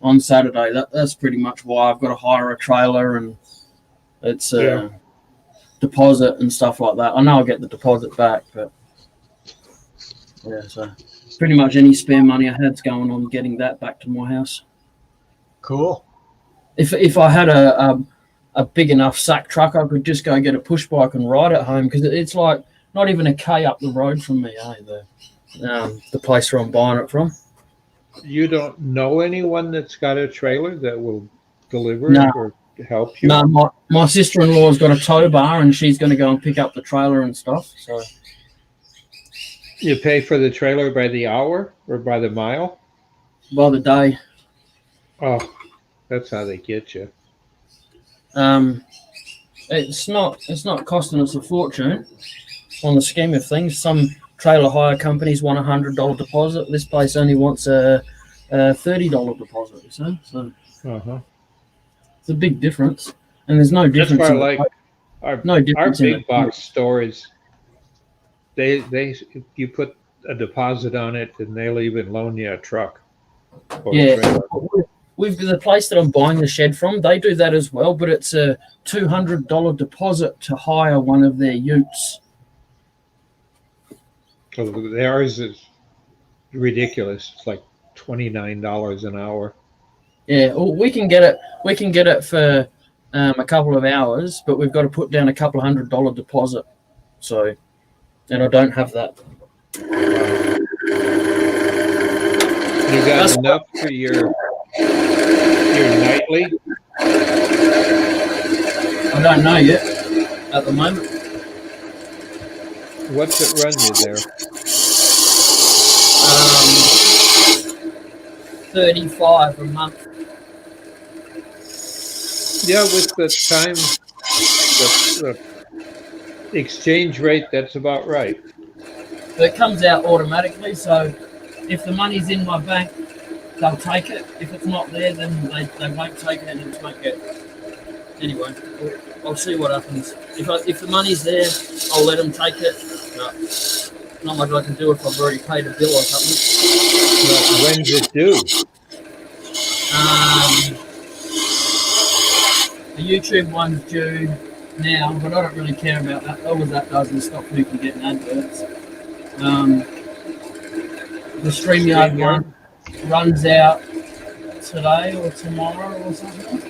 on Saturday. That's pretty much why I've got to hire a trailer, and it's deposit and stuff like that. I know I'll get the deposit back, but yeah, so pretty much any spare money I had's going on getting that back to my house. Cool. If I had a big enough sack truck, I could just go get a push bike and ride it home, because it's like not even a K up the road from me, the place where I'm buying it from. You don't know anyone that's got a trailer that will deliver No. it or help you? No, my sister-in-law's got a tow bar, and she's going to go and pick up the trailer and stuff. So You pay for the trailer by the hour or by the mile? by the day, Oh, that's how they get you. it's not costing us a fortune on the scheme of things. Some trailer hire companies want $100 deposit. This place only wants a $30 deposit. So Uh-huh. it's a big difference, and there's no That's difference. why I in like the, no our difference in big box stores. They you put a deposit on it and they'll even loan you a truck. Or a Yeah, trailer. with the place that I'm buying the shed from, they do that as well, but it's a $200 deposit to hire one of their utes. So theirs is ridiculous. It's like $29 an hour. Yeah, well, we can get it for a couple of hours, but we've got to put down a couple of $100 deposit. So, and I don't have that. You got That's- enough for your nightly? I don't know yet at the moment. What's it run you there? 35 a month. Yeah, with the time, the exchange rate, that's about right. But it comes out automatically, so if the money's in my bank, they'll take it. If it's not there, then they won't take it, and it won't get. Anyway, I'll see what happens. If the money's there, I'll let them take it. But not much I can do if I've already paid a bill or something. Well, when's it due? The YouTube one's due now, but I don't really care about that. All that does is stop me from getting adverts. The StreamYard one runs out today or tomorrow or something.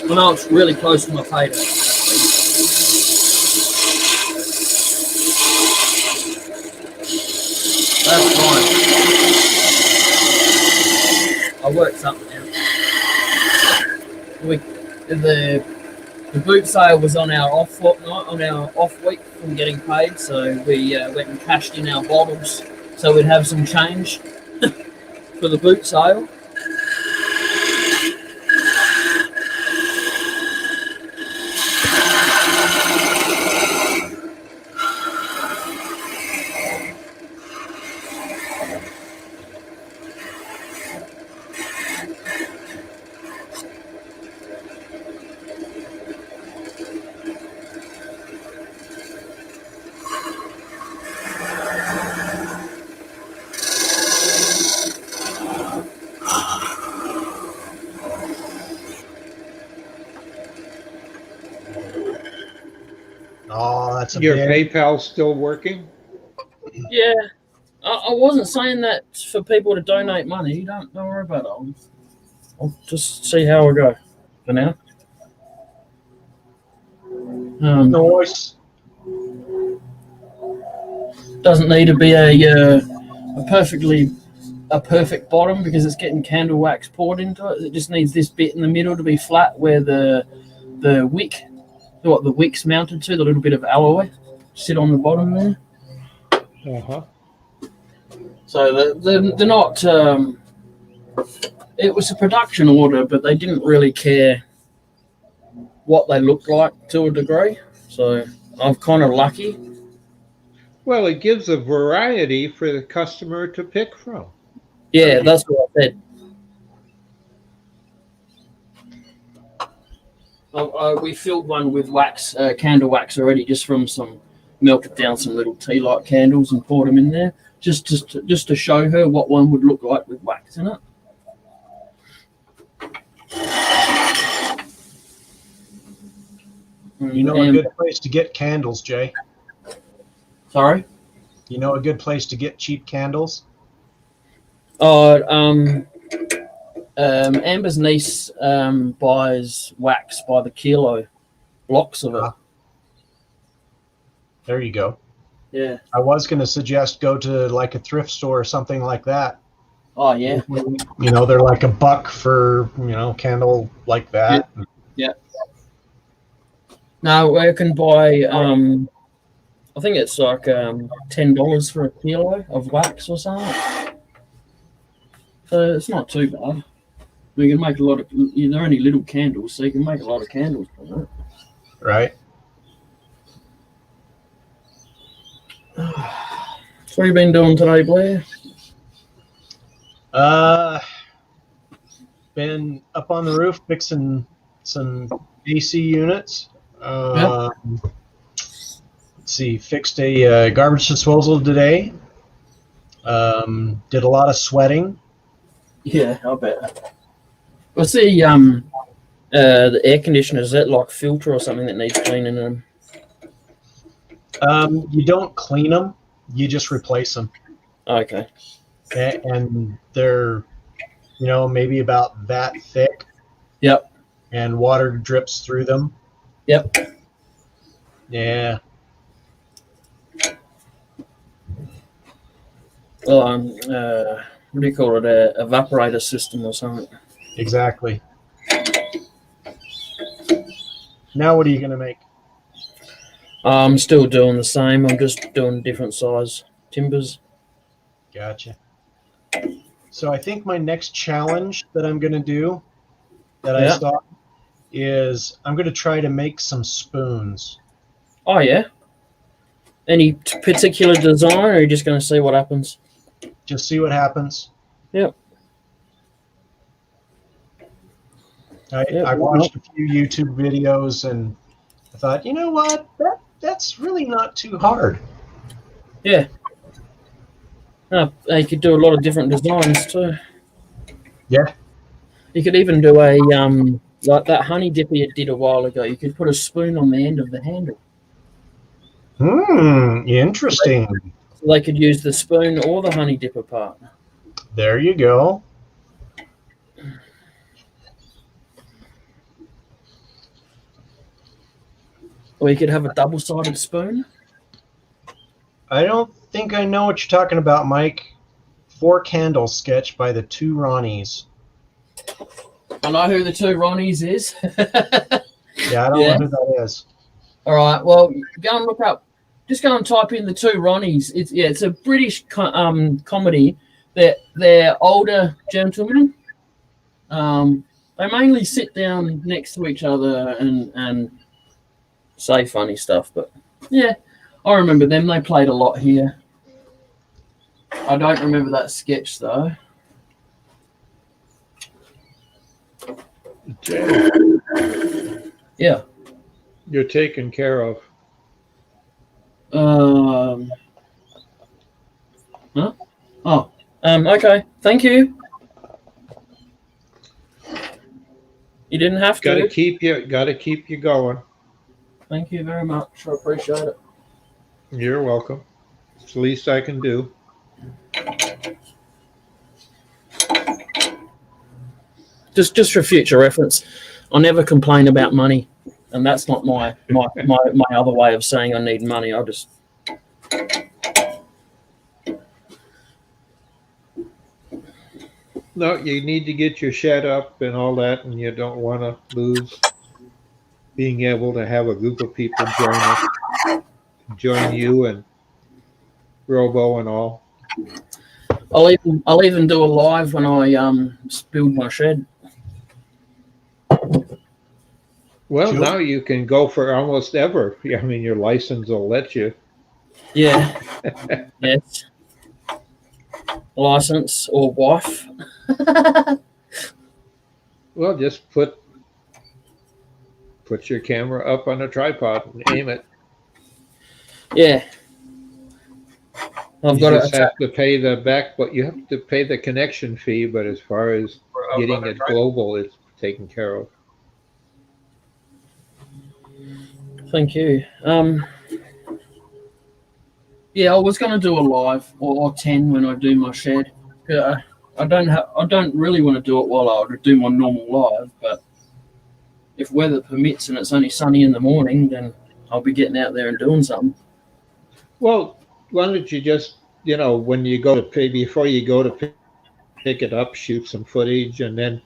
Well, no, it's really close to my payday. That's fine. I worked something out. The boot sale was on our off fortnight, on our off week from getting paid, so we went and cashed in our bottles so we'd have some change for the boot sale. Oh, that's a Your big. PayPal's still working? Yeah, I wasn't saying that for people to donate money. Don't worry about it. I'll just see how we go for now. Noise. Doesn't need to be a perfect bottom because it's getting candle wax poured into it. It just needs this bit in the middle to be flat where the wick, what the wick's mounted to, the little bit of alloy, sit on the bottom there. Uh-huh. So they're not. It was a production order, but they didn't really care what they looked like to a degree. So I'm kind of lucky. Well, it gives a variety for the customer to pick from. Yeah, that's what I said. We filled one with wax, candle wax already, just from melted down some little tea light candles and poured them in there, just to show her what one would look like with wax in it. You know a good place to get candles, Jay? Sorry? You know a good place to get cheap candles? Amber's niece buys wax by the kilo, blocks of it. There you go. Yeah. I was going to suggest go to like a thrift store or something like that. Oh, yeah. You know, they're like $1 for, candle like that. Yeah. No, I can buy, I think it's like $10 for a kilo of wax or something. So it's not too bad. We can make a lot of, they're only little candles, so you can make a lot of candles from it. Right. So what have you been doing today, Blair? Been up on the roof fixing some AC units. Let's see, fixed a garbage disposal today. Did a lot of sweating. Yeah, I bet. What's the air conditioner? Is that like filter or something that needs cleaning in them? You don't clean them, you just replace them. Okay. And they're, maybe about that thick. Yep. And water drips through them. Yep. Yeah. Well, what do you call it? A evaporator system or something. Exactly. Now what are you going to make? I'm still doing the same. I'm just doing different size timbers. Gotcha. So I think my next challenge that I'm going to do I saw is I'm going to try to make some spoons. Oh, yeah? Any particular design, or are you just going to see what happens? Just see what happens. Yep. I watched a few YouTube videos and I thought, you know what? That's really not too hard. Yeah. You could do a lot of different designs too. Yeah. You could even do a like that honey dipper you did a while ago. You could put a spoon on the end of the handle. Interesting. So they could use the spoon or the honey dipper part. There you go. Or you could have a double-sided spoon. I don't think I know what you're talking about, Mike. 4 candles sketch by the 2 Ronnies. I know who the 2 Ronnies is. Yeah, I don't know who that is. All right, well, go and look up. Just go and type in the 2 Ronnies. It's a British comedy. They're older gentlemen. They mainly sit down next to each other and say funny stuff. But yeah, I remember them. They played a lot here. I don't remember that sketch though. Jay, Yeah. you're taken care of. Huh? Oh. Okay. Thank you. You didn't have Got to to. keep you going. Thank you very much. I appreciate it. You're welcome. It's the least I can do. Just for future reference, I never complain about money, and that's not my other way of saying I need money. I just No, you need to get your shed up and all that, and you don't want to lose being able to have a group of people join you and Robo and all. I'll even do a live when I build my shed. Well, Sure. now you can go for almost ever. I mean, your license will let you. Yeah. Yes. License or wife. Well, just put your camera up on a tripod and aim it. Yeah. I've You got just to. have to pay the back, but you have to pay the connection fee. But as far as getting it global, it's taken care of. Thank you. Yeah, I was going to do a live or 10 when I do my shed. I don't really want to do it while I do my normal live, but if weather permits and it's only sunny in the morning, then I'll be getting out there and doing something. Well, why don't you just, when you go to pay, before you go to pick it up, shoot some footage, and then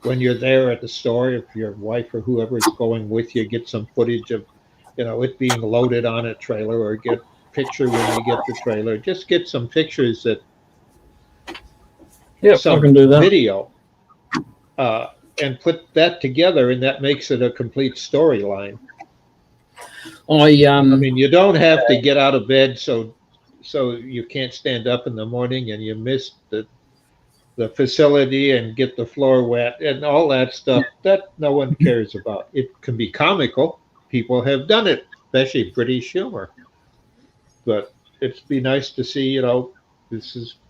when you're there at the store, if your wife or whoever is going with you, get some footage of, it being loaded on a trailer, or get a picture when you get the trailer. Just get some pictures that Yeah, I some can do that. video, and put that together, and that makes it a complete storyline. I mean, you don't have to get out of bed so you can't stand up in the morning and you miss the facility and get the floor wet and all that stuff that no one cares about. It can be comical. People have done it, especially British humor. But it'd be nice to see,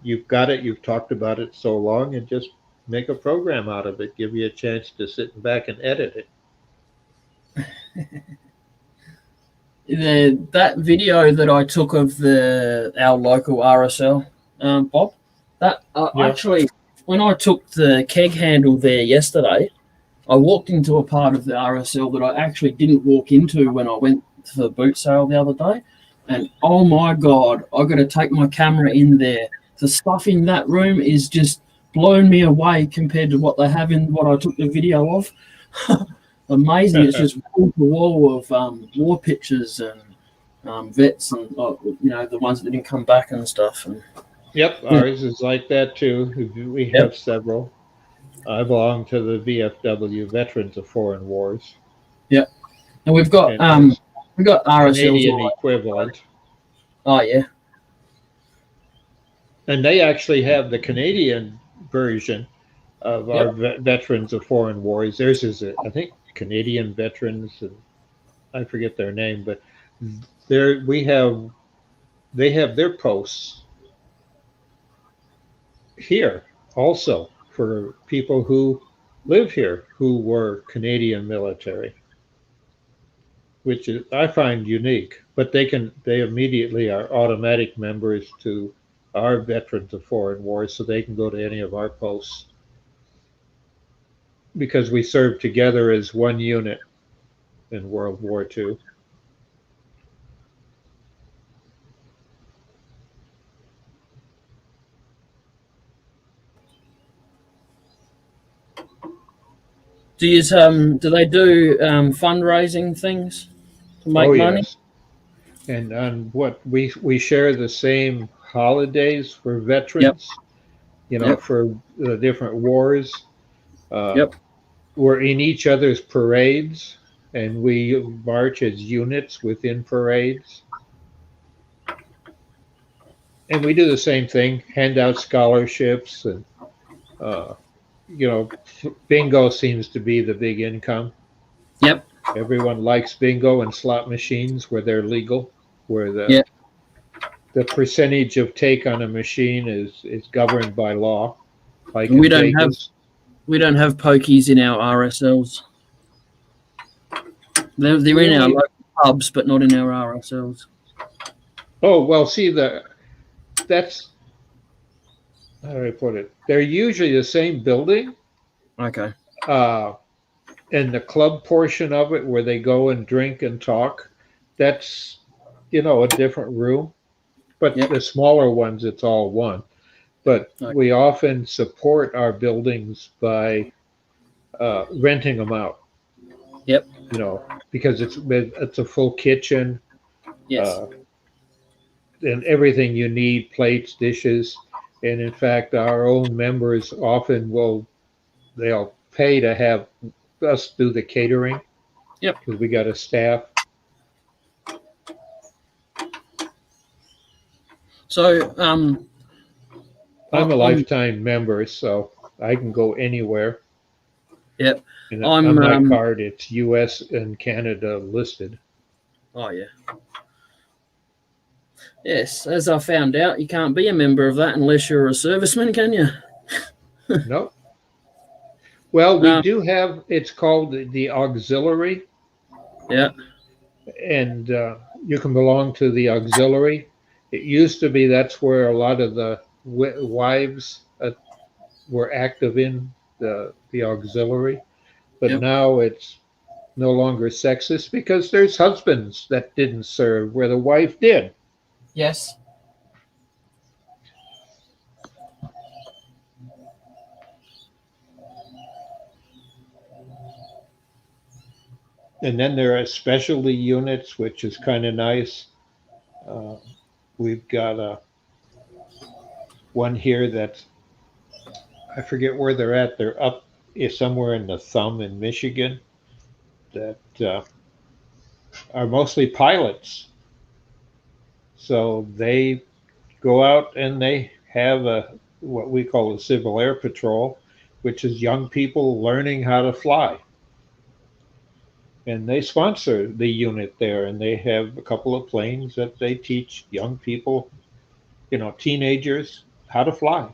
you've got it, you've talked about it so long, and just make a program out of it. Give you a chance to sit back and edit it. That video that I took of our local RSL, Bob, that Yeah. actually, when I took the keg handle there yesterday, I walked into a part of the RSL that I actually didn't walk into when I went to the boot sale the other day. And oh my God, I got to take my camera in there. The stuff in that room is just blown me away compared to what they have in what I took the video of. Amazing. It's just wall to wall of war pictures and vets and the ones that didn't come back and stuff. And Yep, ours is like that too. We have several. I belong to the VFW, Veterans of Foreign Wars. and we've got And RSLs. Canadian equivalent. Oh yeah, And they actually have the Canadian version of our Veterans of Foreign Wars. Theirs is, I think, Canadian Veterans, and I forget their name, but they have their posts here also for people who live here who were Canadian military, which I find unique. But they immediately are automatic members to our Veterans of Foreign Wars, so they can go to any of our posts because we served together as one unit in World War II. do they do fundraising things to make money? Yes. And on what we share the same holidays for veterans, for the different wars. We're in each other's parades, and we march as units within parades. And we do the same thing, hand out scholarships, and bingo seems to be the big income. Yep. Everyone likes bingo and slot machines where they're legal, where the percentage of take on a machine is governed by law. Like we don't have pokies in our RSLs. They're in our local pubs, but not in our RSLs. Oh, well, see, that's, how do I put it? They're usually the same building. Okay. And the club portion of it where they go and drink and talk, that's, a different room. But Yep. the smaller ones, it's all one. But Okay. we often support our buildings by renting them out. Yep. Because it's a full kitchen, Yes. and everything you need, plates, dishes. And in fact, our own members often they'll pay to have us do the catering. Yep. Because we got a staff. So, I'm a I'm- lifetime member, so I can go anywhere. Yep. And I'm, on my card, it's U.S. and Canada listed. Oh, yeah. Yes, as I found out, you can't be a member of that unless you're a serviceman, can you? No. Well, we Um, do have, it's called the auxiliary, Yeah. and you can belong to the auxiliary. It used to be that's where a lot of the wives were active in the auxiliary, but Yep. now it's no longer sexist because there's husbands that didn't serve where the wife did. Yes. And then there are specialty units, which is kind of nice. We've got one here that's, I forget where they're at. They're up somewhere in the Thumb in Michigan that are mostly pilots. So they go out and they have what we call a Civil Air Patrol, which is young people learning how to fly. And they sponsor the unit there, and they have a couple of planes that they teach young people, teenagers, how to fly.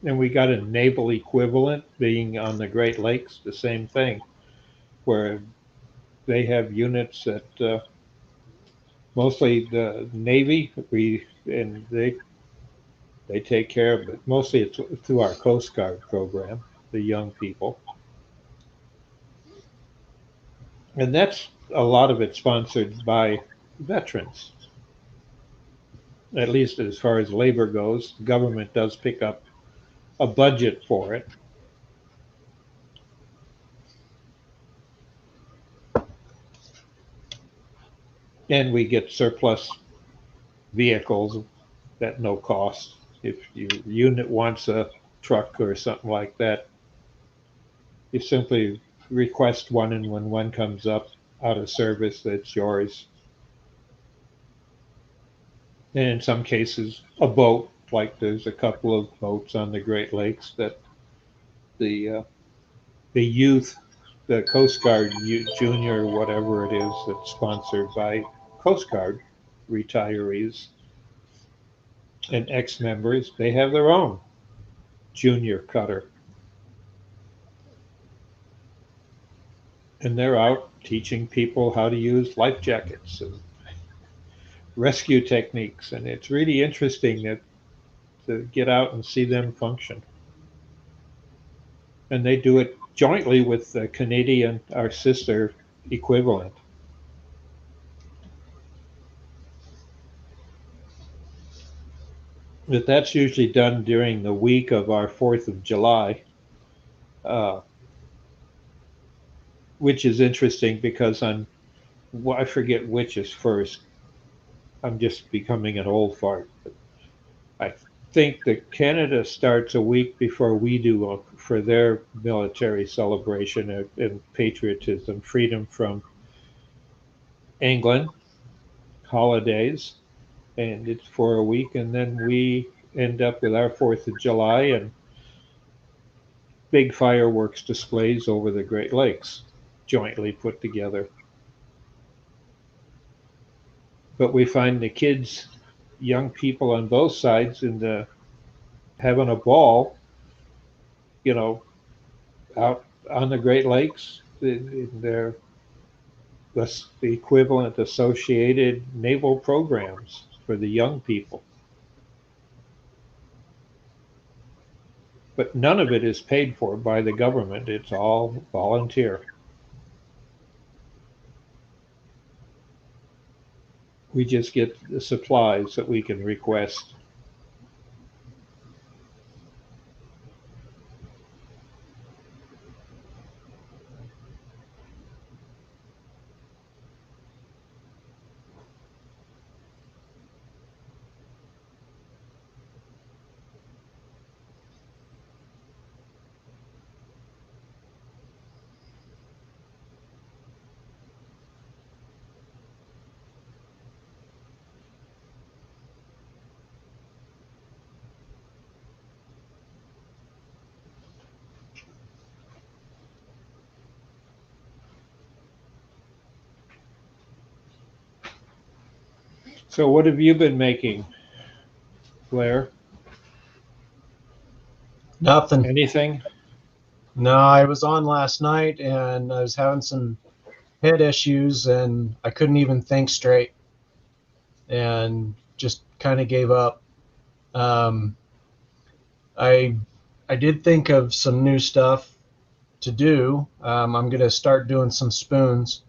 And we got a naval equivalent being on the Great Lakes, the same thing, where they have units that mostly the Navy, and they take care of it. Mostly it's through our Coast Guard program, the young people. And that's a lot of it sponsored by veterans. At least as far as labor goes, the government does pick up a budget for it. And we get surplus vehicles at no cost. If your unit wants a truck or something like that, you simply request one, and when one comes up out of service, that's yours. And in some cases, a boat, like there's a couple of boats on the Great Lakes that the youth, the Coast Guard Junior, whatever it is, that's sponsored by Coast Guard retirees and ex-members, they have their own junior cutter. And they're out teaching people how to use life jackets and rescue techniques. And it's really interesting to get out and see them function. And they do it jointly with the Canadian, our sister equivalent. But that's usually done during the week of our 4th of July, which is interesting because I forget which is first. I'm just becoming an old fart. But I think that Canada starts a week before we do for their military celebration and patriotism, freedom from England, holidays, and it's for a week, and then we end up with our 4th of July and big fireworks displays over the Great Lakes, jointly put together. But we find the kids, young people on both sides in the having a ball, out on the Great Lakes. They're the equivalent associated naval programs for the young people. But none of it is paid for by the government. It's all volunteer. We just get the supplies that we can request. So what have you been making, Blair? Nothing. Anything? No, I was on last night and I was having some head issues and I couldn't even think straight and just kind of gave up. I did think of some new stuff to do. I'm going to start doing some spoons,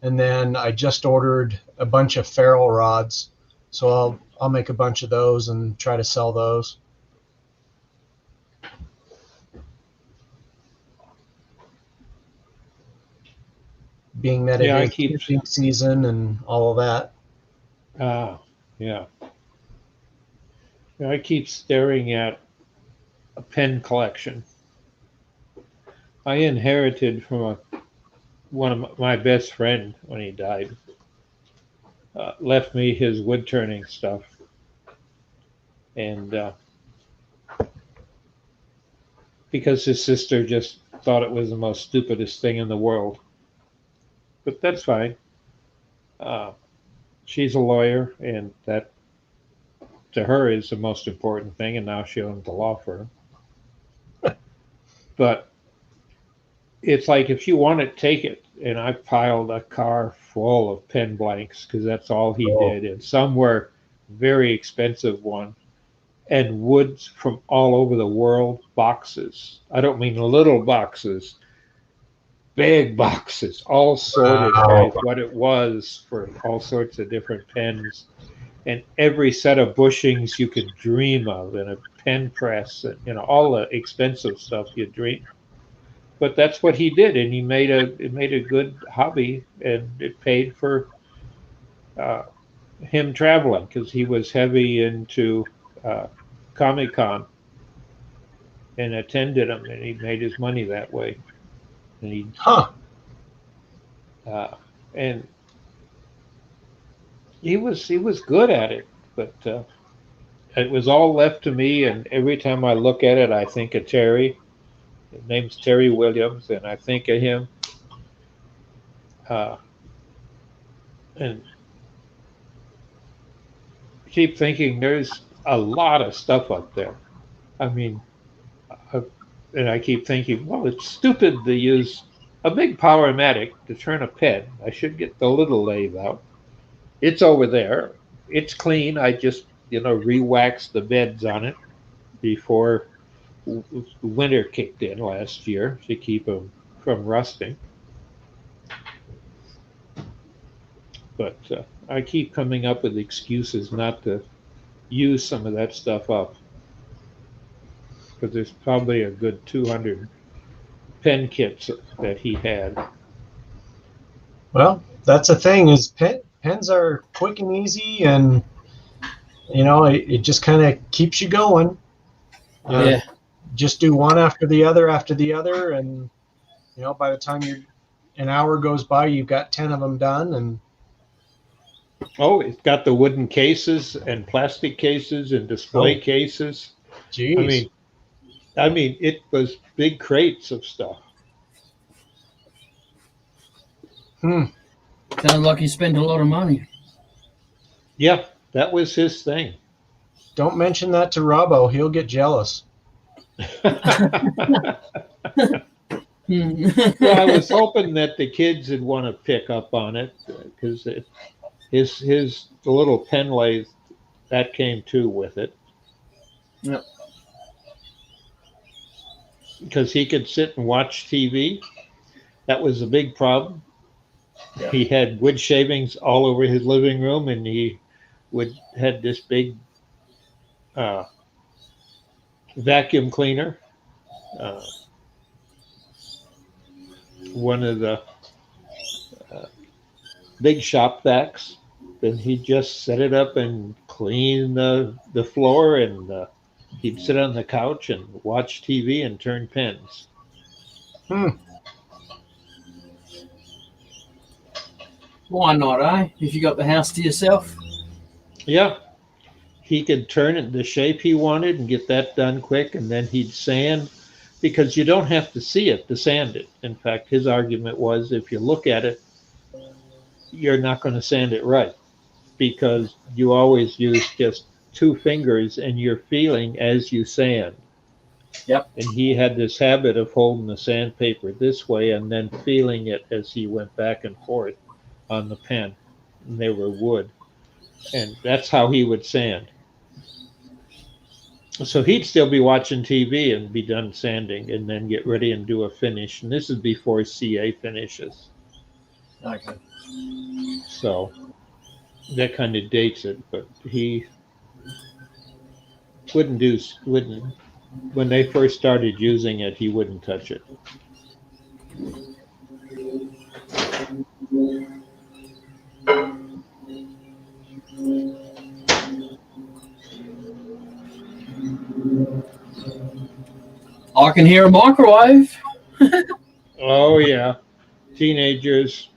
and then I just ordered a bunch of ferrule rods, so I'll make a bunch of those and try to sell those. Being that Yeah, I it is keep- fishing season and all of that. Yeah. I keep staring at a pen collection. I inherited from one of my best friend when he died. Left me his wood turning stuff, and because his sister just thought it was the most stupidest thing in the world. But that's fine. She's a lawyer, and that to her is the most important thing, and now she owns a law firm. But it's like, if you want it, take it. And I piled a car full of pen blanks because that's all he did. And some were very expensive ones, and woods from all over the world, boxes. I don't mean little boxes, big boxes, all sorted by what it was for all sorts of different pens. And every set of bushings you could dream of, and a pen press, and all the expensive stuff you dream. But that's what he did, and it made a good hobby, and it paid for him traveling because he was heavy into Comic-Con and attended them, and he made his money that way. And and he was good at it, but it was all left to me. And every time I look at it, I think of Terry. His name's Terry Williams, and I think of him. And keep thinking there's a lot of stuff up there. I mean, and I keep thinking, well, it's stupid to use a big Powermatic to turn a pen. I should get the little lathe out. It's over there. It's clean. I just, re-waxed the beds on it before winter kicked in last year to keep them from rusting. But I keep coming up with excuses not to use some of that stuff up, because there's probably a good 200 pen kits that he had. Well, that's the thing, is pens are quick and easy, and it just kind of keeps you going. Yeah. Just do one after the other, and by the time an hour goes by, you've got 10 of them done. And oh, it's got the wooden cases and plastic cases and display cases. Geez. I mean, it was big crates of stuff. Sounds like he spent a lot of money. Yeah, that was his thing. Don't mention that to Robbo. He'll get jealous. Well, I was hoping that the kids would want to pick up on it because the little pen lathe that came too with it. Yep. Because he could sit and watch TV. That was a big problem. Yeah. He had wood shavings all over his living room, and he had this big vacuum cleaner. One of the big shop vacs. Then he'd just set it up and clean the floor, and he'd sit on the couch and watch TV and turn pens. Why not, eh? If you got the house to yourself. Yeah. He could turn it the shape he wanted and get that done quick, and then he'd sand, because you don't have to see it to sand it. In fact, his argument was if you look at it, you're not going to sand it right, because you always use just two fingers and you're feeling as you sand. Yep. And he had this habit of holding the sandpaper this way and then feeling it as he went back and forth on the pen. And they were wood. And that's how he would sand. So he'd still be watching TV and be done sanding and then get ready and do a finish. And this is before CA finishes. Okay. So that kind of dates it, but he wouldn't, when they first started using it, he wouldn't touch it. I can hear a microwave. Oh yeah, teenagers.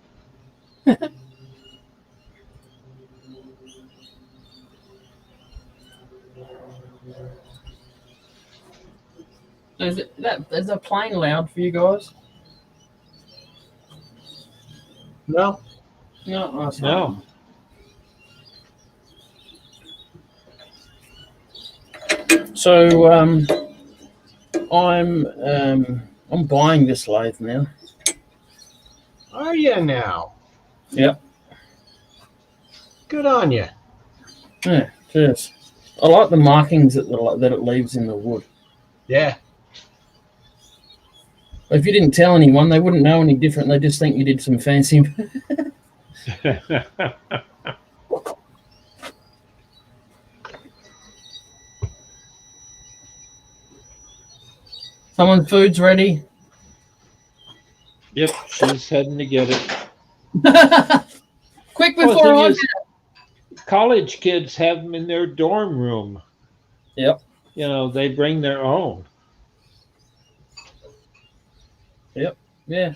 Is that plane loud for you guys? No. No, that's No. So I'm buying this lathe now. Are you now? Yep. Good on you. Yeah, cheers. I like the markings that it leaves in the wood. Yeah. If you didn't tell anyone, they wouldn't know any different. They just think you did some fancy. Someone's food's ready. Yep, she's heading to get it. Quick Well, the before thing I is, college kids have them in their dorm room. Yep. You know, they bring their own. Yeah.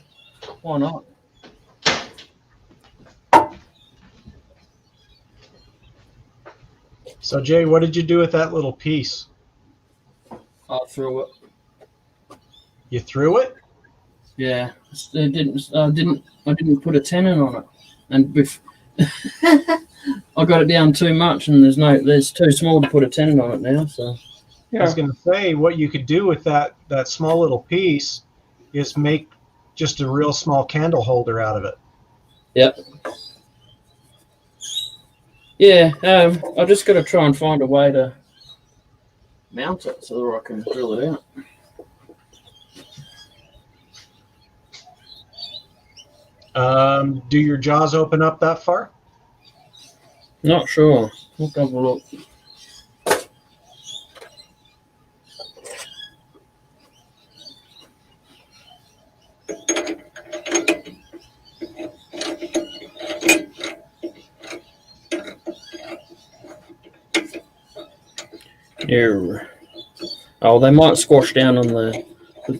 Why not? So, Jay, what did you do with that little piece? I threw it. You threw it? Yeah. I didn't put a tenon on it, and I got it down too much, and there's too small to put a tenon on it now. So I was going to say, what you could do with that small little piece is make just a real small candle holder out of it. yep. Yeah. I just got to try and find a way to mount it so that I can drill it out. Do your jaws open up that far? Not sure. We'll have a look. Here. Oh, they might squash down on the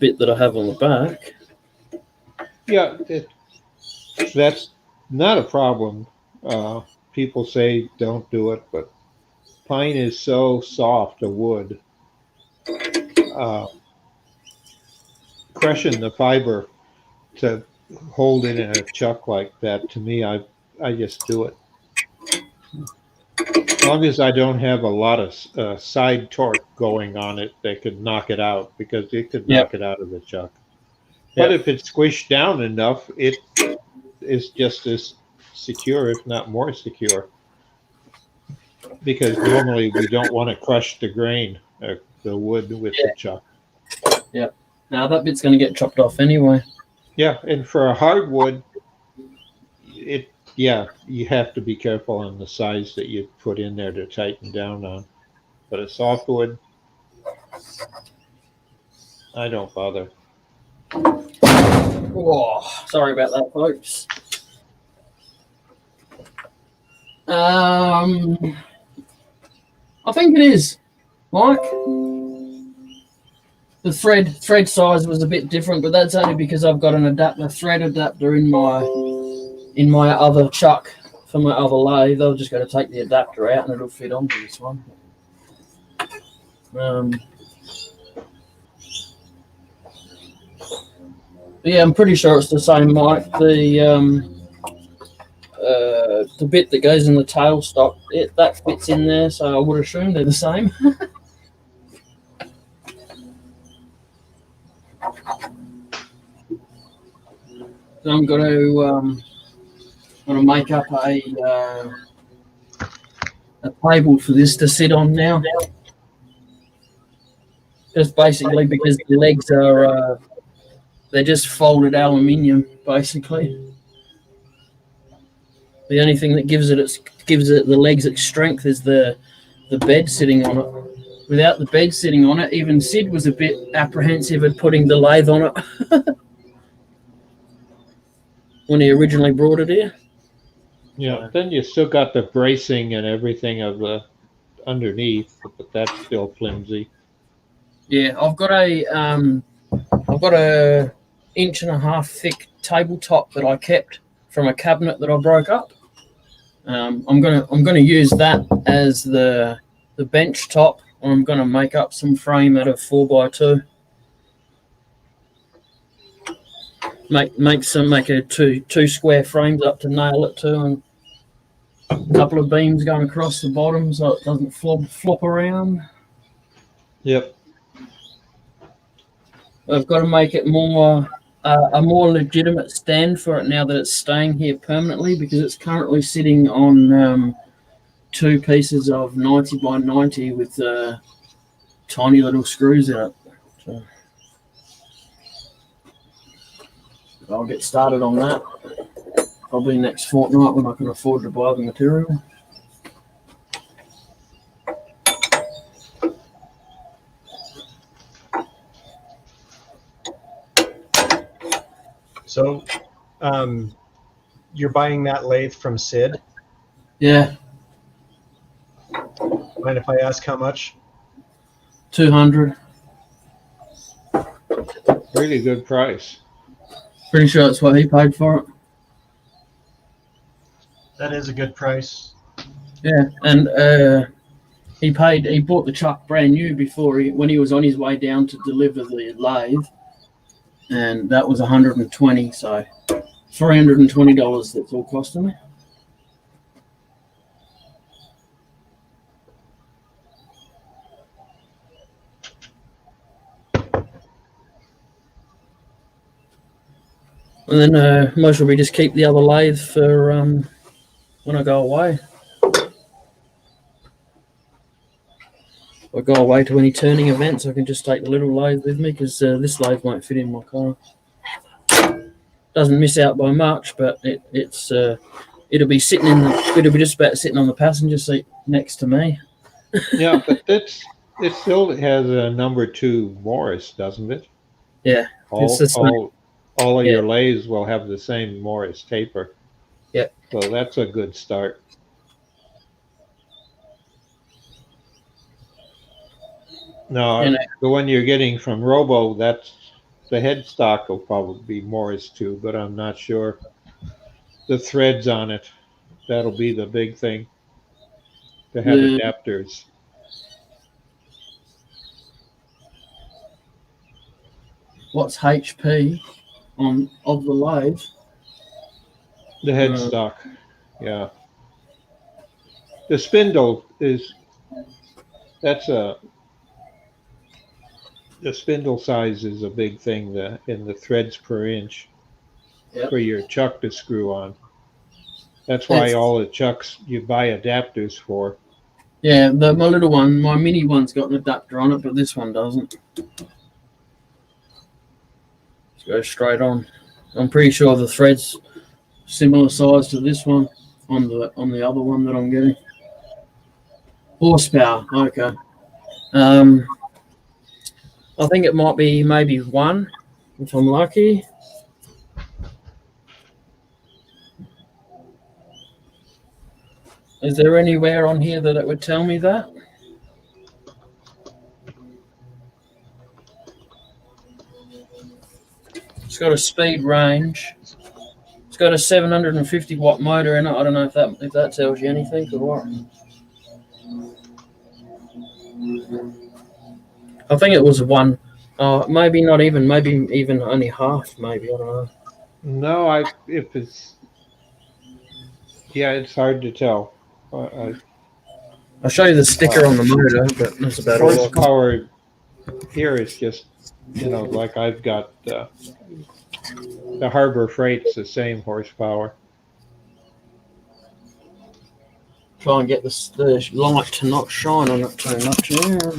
bit that I have on the back. Yeah, that's not a problem. People say don't do it, but pine is so soft a wood. Crushing the fiber to hold it in a chuck like that, to me, I just do it. As long as I don't have a lot of side torque going on it, they could knock it out because it could Yep. knock it out of the chuck. But Yep. if it's squished down enough, it is just as secure, if not more secure. Because normally we don't want to crush the grain, the wood with the chuck. Now that bit's going to get chopped off anyway. Yeah, and for a hardwood, you have to be careful on the size that you put in there to tighten down on. But a softwood, I don't bother. Oh, sorry about that, folks. I think it is, Mike. The thread size was a bit different, but that's only because I've got a thread adapter in my other chuck for my other lathe. I've just got to take the adapter out and it'll fit onto this one. Yeah, I'm pretty sure it's the same, Mike. The bit that goes in the tailstock, that fits in there, so I would assume they're the same. So I'm going to make up a table for this to sit on now. Just basically because the legs are they're just folded aluminium, basically. The only thing that gives it the legs its strength is the bed sitting on it. Without the bed sitting on it, even Sid was a bit apprehensive at putting the lathe on it when he originally brought it here. Yeah, then you still got the bracing and everything of the underneath, but that's still flimsy. Yeah, I've got a 1.5 inch thick tabletop that I kept from a cabinet that I broke up. I'm gonna use that as the bench top, and I'm gonna make up some frame out of 4x2. Make a two square frames up to nail it to, and a couple of beams going across the bottom so it doesn't flop around. Yep. I've got to make it a more legitimate stand for it now that it's staying here permanently, because it's currently sitting on 2 pieces of 90 by 90 with tiny little screws in it. So I'll get started on that probably next fortnight when I can afford to buy the material. So, you're buying that lathe from Sid? Yeah, Mind if I ask how much? 200. Really good price. Pretty sure that's what he paid for it. That is a good price. Yeah, and he bought the chuck brand new when he was on his way down to deliver the lathe, and that was 120. So $320 that's all costing me. And then most probably just keep the other lathe for when I go away. If I go away to any turning events, I can just take the little lathe with me, because this lathe won't fit in my car. Doesn't miss out by much, but it'll be just about sitting on the passenger seat next to me. Yeah, but it still has a number 2 Morris, doesn't it? Yeah, it's the same. All of your lathes will have the same Morris taper. Yeah. So that's a good start. No, the one you're getting from Robo, that's the headstock will probably be Morris too, but I'm not sure. The threads on it, that'll be the big thing. To have adapters. What's HP of the lathe? The headstock, yeah. The spindle the spindle size is a big thing, in the threads per inch Yep. for your chuck to screw on. That's why It's- all the chucks you buy adapters for. Yeah, my little one, my mini one's got an adapter on it, but this one doesn't. Just go straight on. I'm pretty sure the thread's similar size to this one on the other one that I'm getting. Horsepower, okay. I think it might be maybe 1 if I'm lucky. Is there anywhere on here that it would tell me that? It's got a speed range. It's got a 750 watt motor in it. I don't know if that tells you anything or what. I think it was 1. Maybe not even. Maybe even only half. Maybe I don't know. No, it's hard to tell. I'll show you the sticker on the motor, but that's about all. I can- Horsepower here is just, like I've got the Harbor Freight's the same horsepower. Try and get the light to not shine on it too much. Yeah.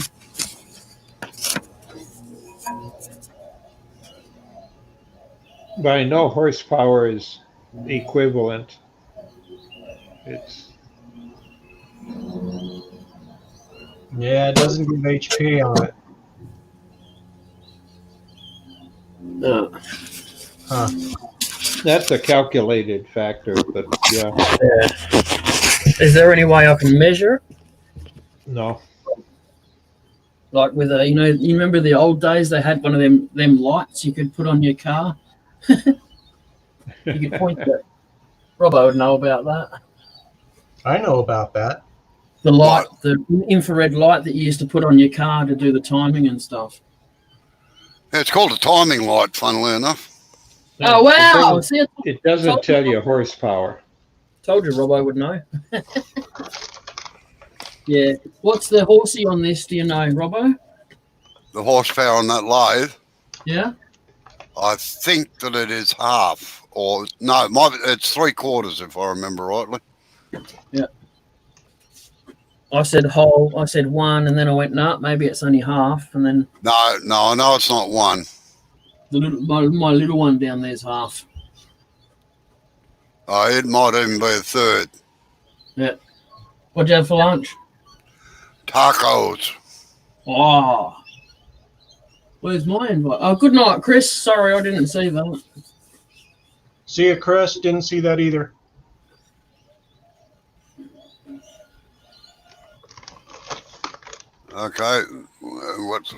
But I know horsepower is equivalent. It's Yeah, it doesn't give HP on it. that's a calculated factor, but yeah, Is there any way I can measure it? no. Like with you remember the old days they had one of them lights you could put on your car? You could point that. Robbo would know about that. I know about that. The light, the infrared light that you used to put on your car to do the timing and stuff. Yeah, it's called a timing light, funnily enough. Oh, wow. See, I It doesn't tell you horsepower. told you Robbo would know. Yeah. What's the horsey on this, do you know, Robbo? The horsepower on that lathe, Yeah? I think that it is half, or no, it's 3/4 if I remember rightly. I said whole, I said 1, and then I went, nah, maybe it's only half, and then No, I know it's not 1. my little one down there's half. It might even be a third. What'd you have for lunch? Tacos. Oh. Where's my invite? Oh, good night, Chris. Sorry, I didn't see that. See you, Chris. Didn't see that either. Okay, what's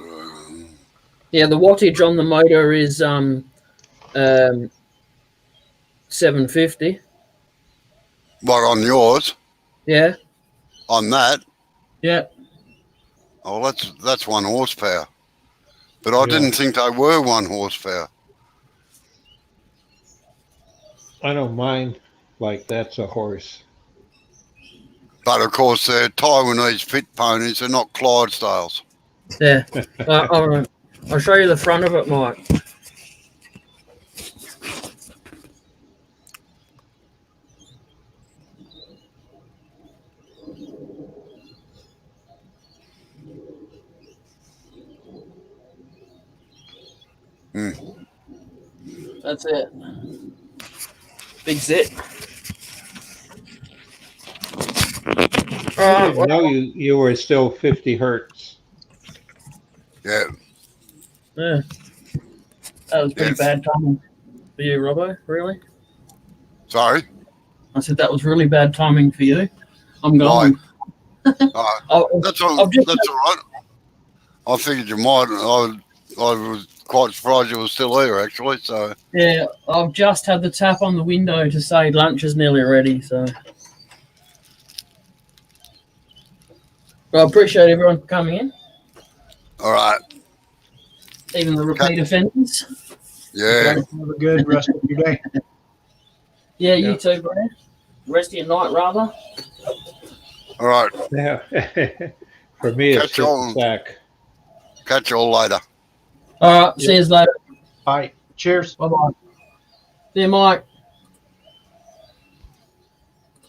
Yeah, the wattage on the motor is 750. what on yours? Yeah, On that? yeah. Oh, that's 1 horsepower. But I Yeah. didn't think they were 1 horsepower. I don't mind like that's a horse. But of course, they're Taiwanese pit ponies. They're not Clydesdales. Yeah. All right. I'll show you the front of it, Mike. That's it. Big zit. I didn't know you were still 50 hertz. Yeah. Yeah. That was pretty Yes. bad timing for you, Robbo. Really? Sorry. I said that was really bad timing for you. I'm going. That's all. I've just- That's all right. I figured you might. I was quite surprised you were still here, actually. So Yeah, I've just had the tap on the window to say lunch is nearly ready. So, well, I appreciate everyone coming in, all right. even the repeat offenders. Yeah. Have a good rest of your day. Yeah, you Yeah. too, Brad. Rest of your night, rather. All right. Yeah. For me, it's Catch just y'all. a sack. Catch you all later. All right. See you later. Bye. Cheers. Bye bye. See you, Mike.